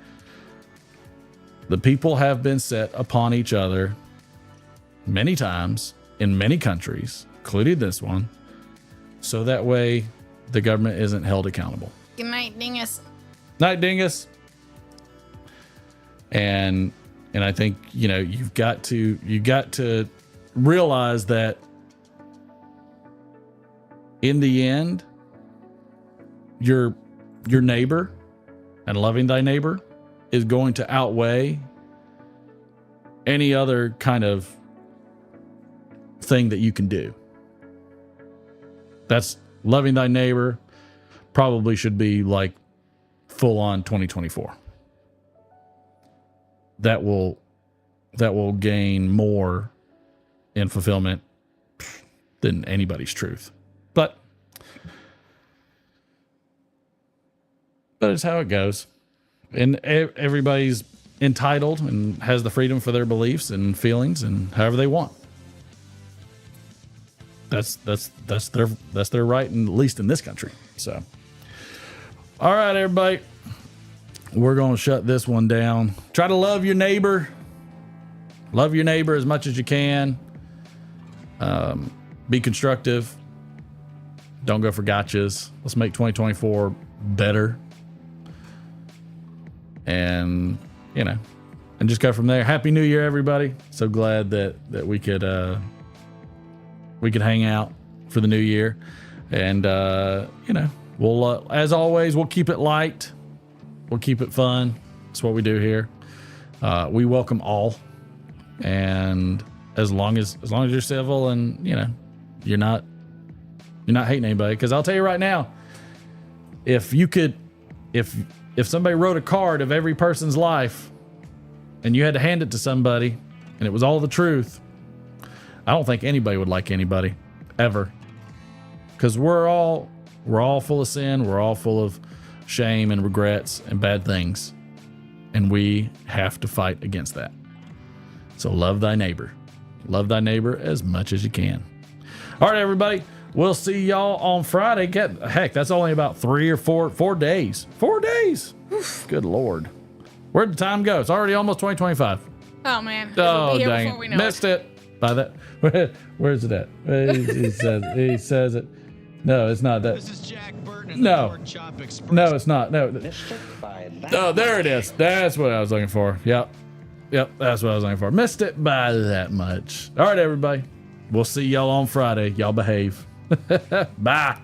The people have been set upon each other many times in many countries, including this one, so that way the government isn't held accountable. Good night, Dingus. Night, Dingus. And I think, you've got to realize that in the end, your neighbor and loving thy neighbor is going to outweigh any other kind of thing that you can do. That's loving thy neighbor. Probably should be like full on 2024. That will gain more in fulfillment than anybody's truth. But it's how it goes. And everybody's entitled and has the freedom for their beliefs and feelings and however they want. That's their right, and at least in this country. So, all right, everybody, we're going to shut this one down. Try to love your neighbor. Love your neighbor as much as you can. Be constructive. Don't go for gotchas. Let's make 2024 better. And, and just go from there. Happy New Year, everybody. So glad that we could hang out for the new year. And, we'll, as always, we'll keep it light. We'll keep it fun. That's what we do here. We welcome all. And as long as you're civil and, you're not hating anybody. Cause I'll tell you right now, if somebody wrote a card of every person's life and you had to hand it to somebody and it was all the truth, I don't think anybody would like anybody ever. Cause we're all full of sin. We're all full of shame and regrets and bad things. And we have to fight against that. So love thy neighbor. Love thy neighbor as much as you can. All right, everybody. We'll see y'all on Friday. Heck, that's only about 3 or 4 days. 4 days. Good Lord. Where'd the time go? It's already almost 2025. Oh, man. It'll be here before we know Missed it. By that. Where's it at? He says it. No, it's not that. This is Jack Burton. No, it's not. No. Oh, there it is. That's what I was looking for. Yep, that's what I was looking for. Missed it by that much. All right, everybody. We'll see y'all on Friday. Y'all behave. Bye.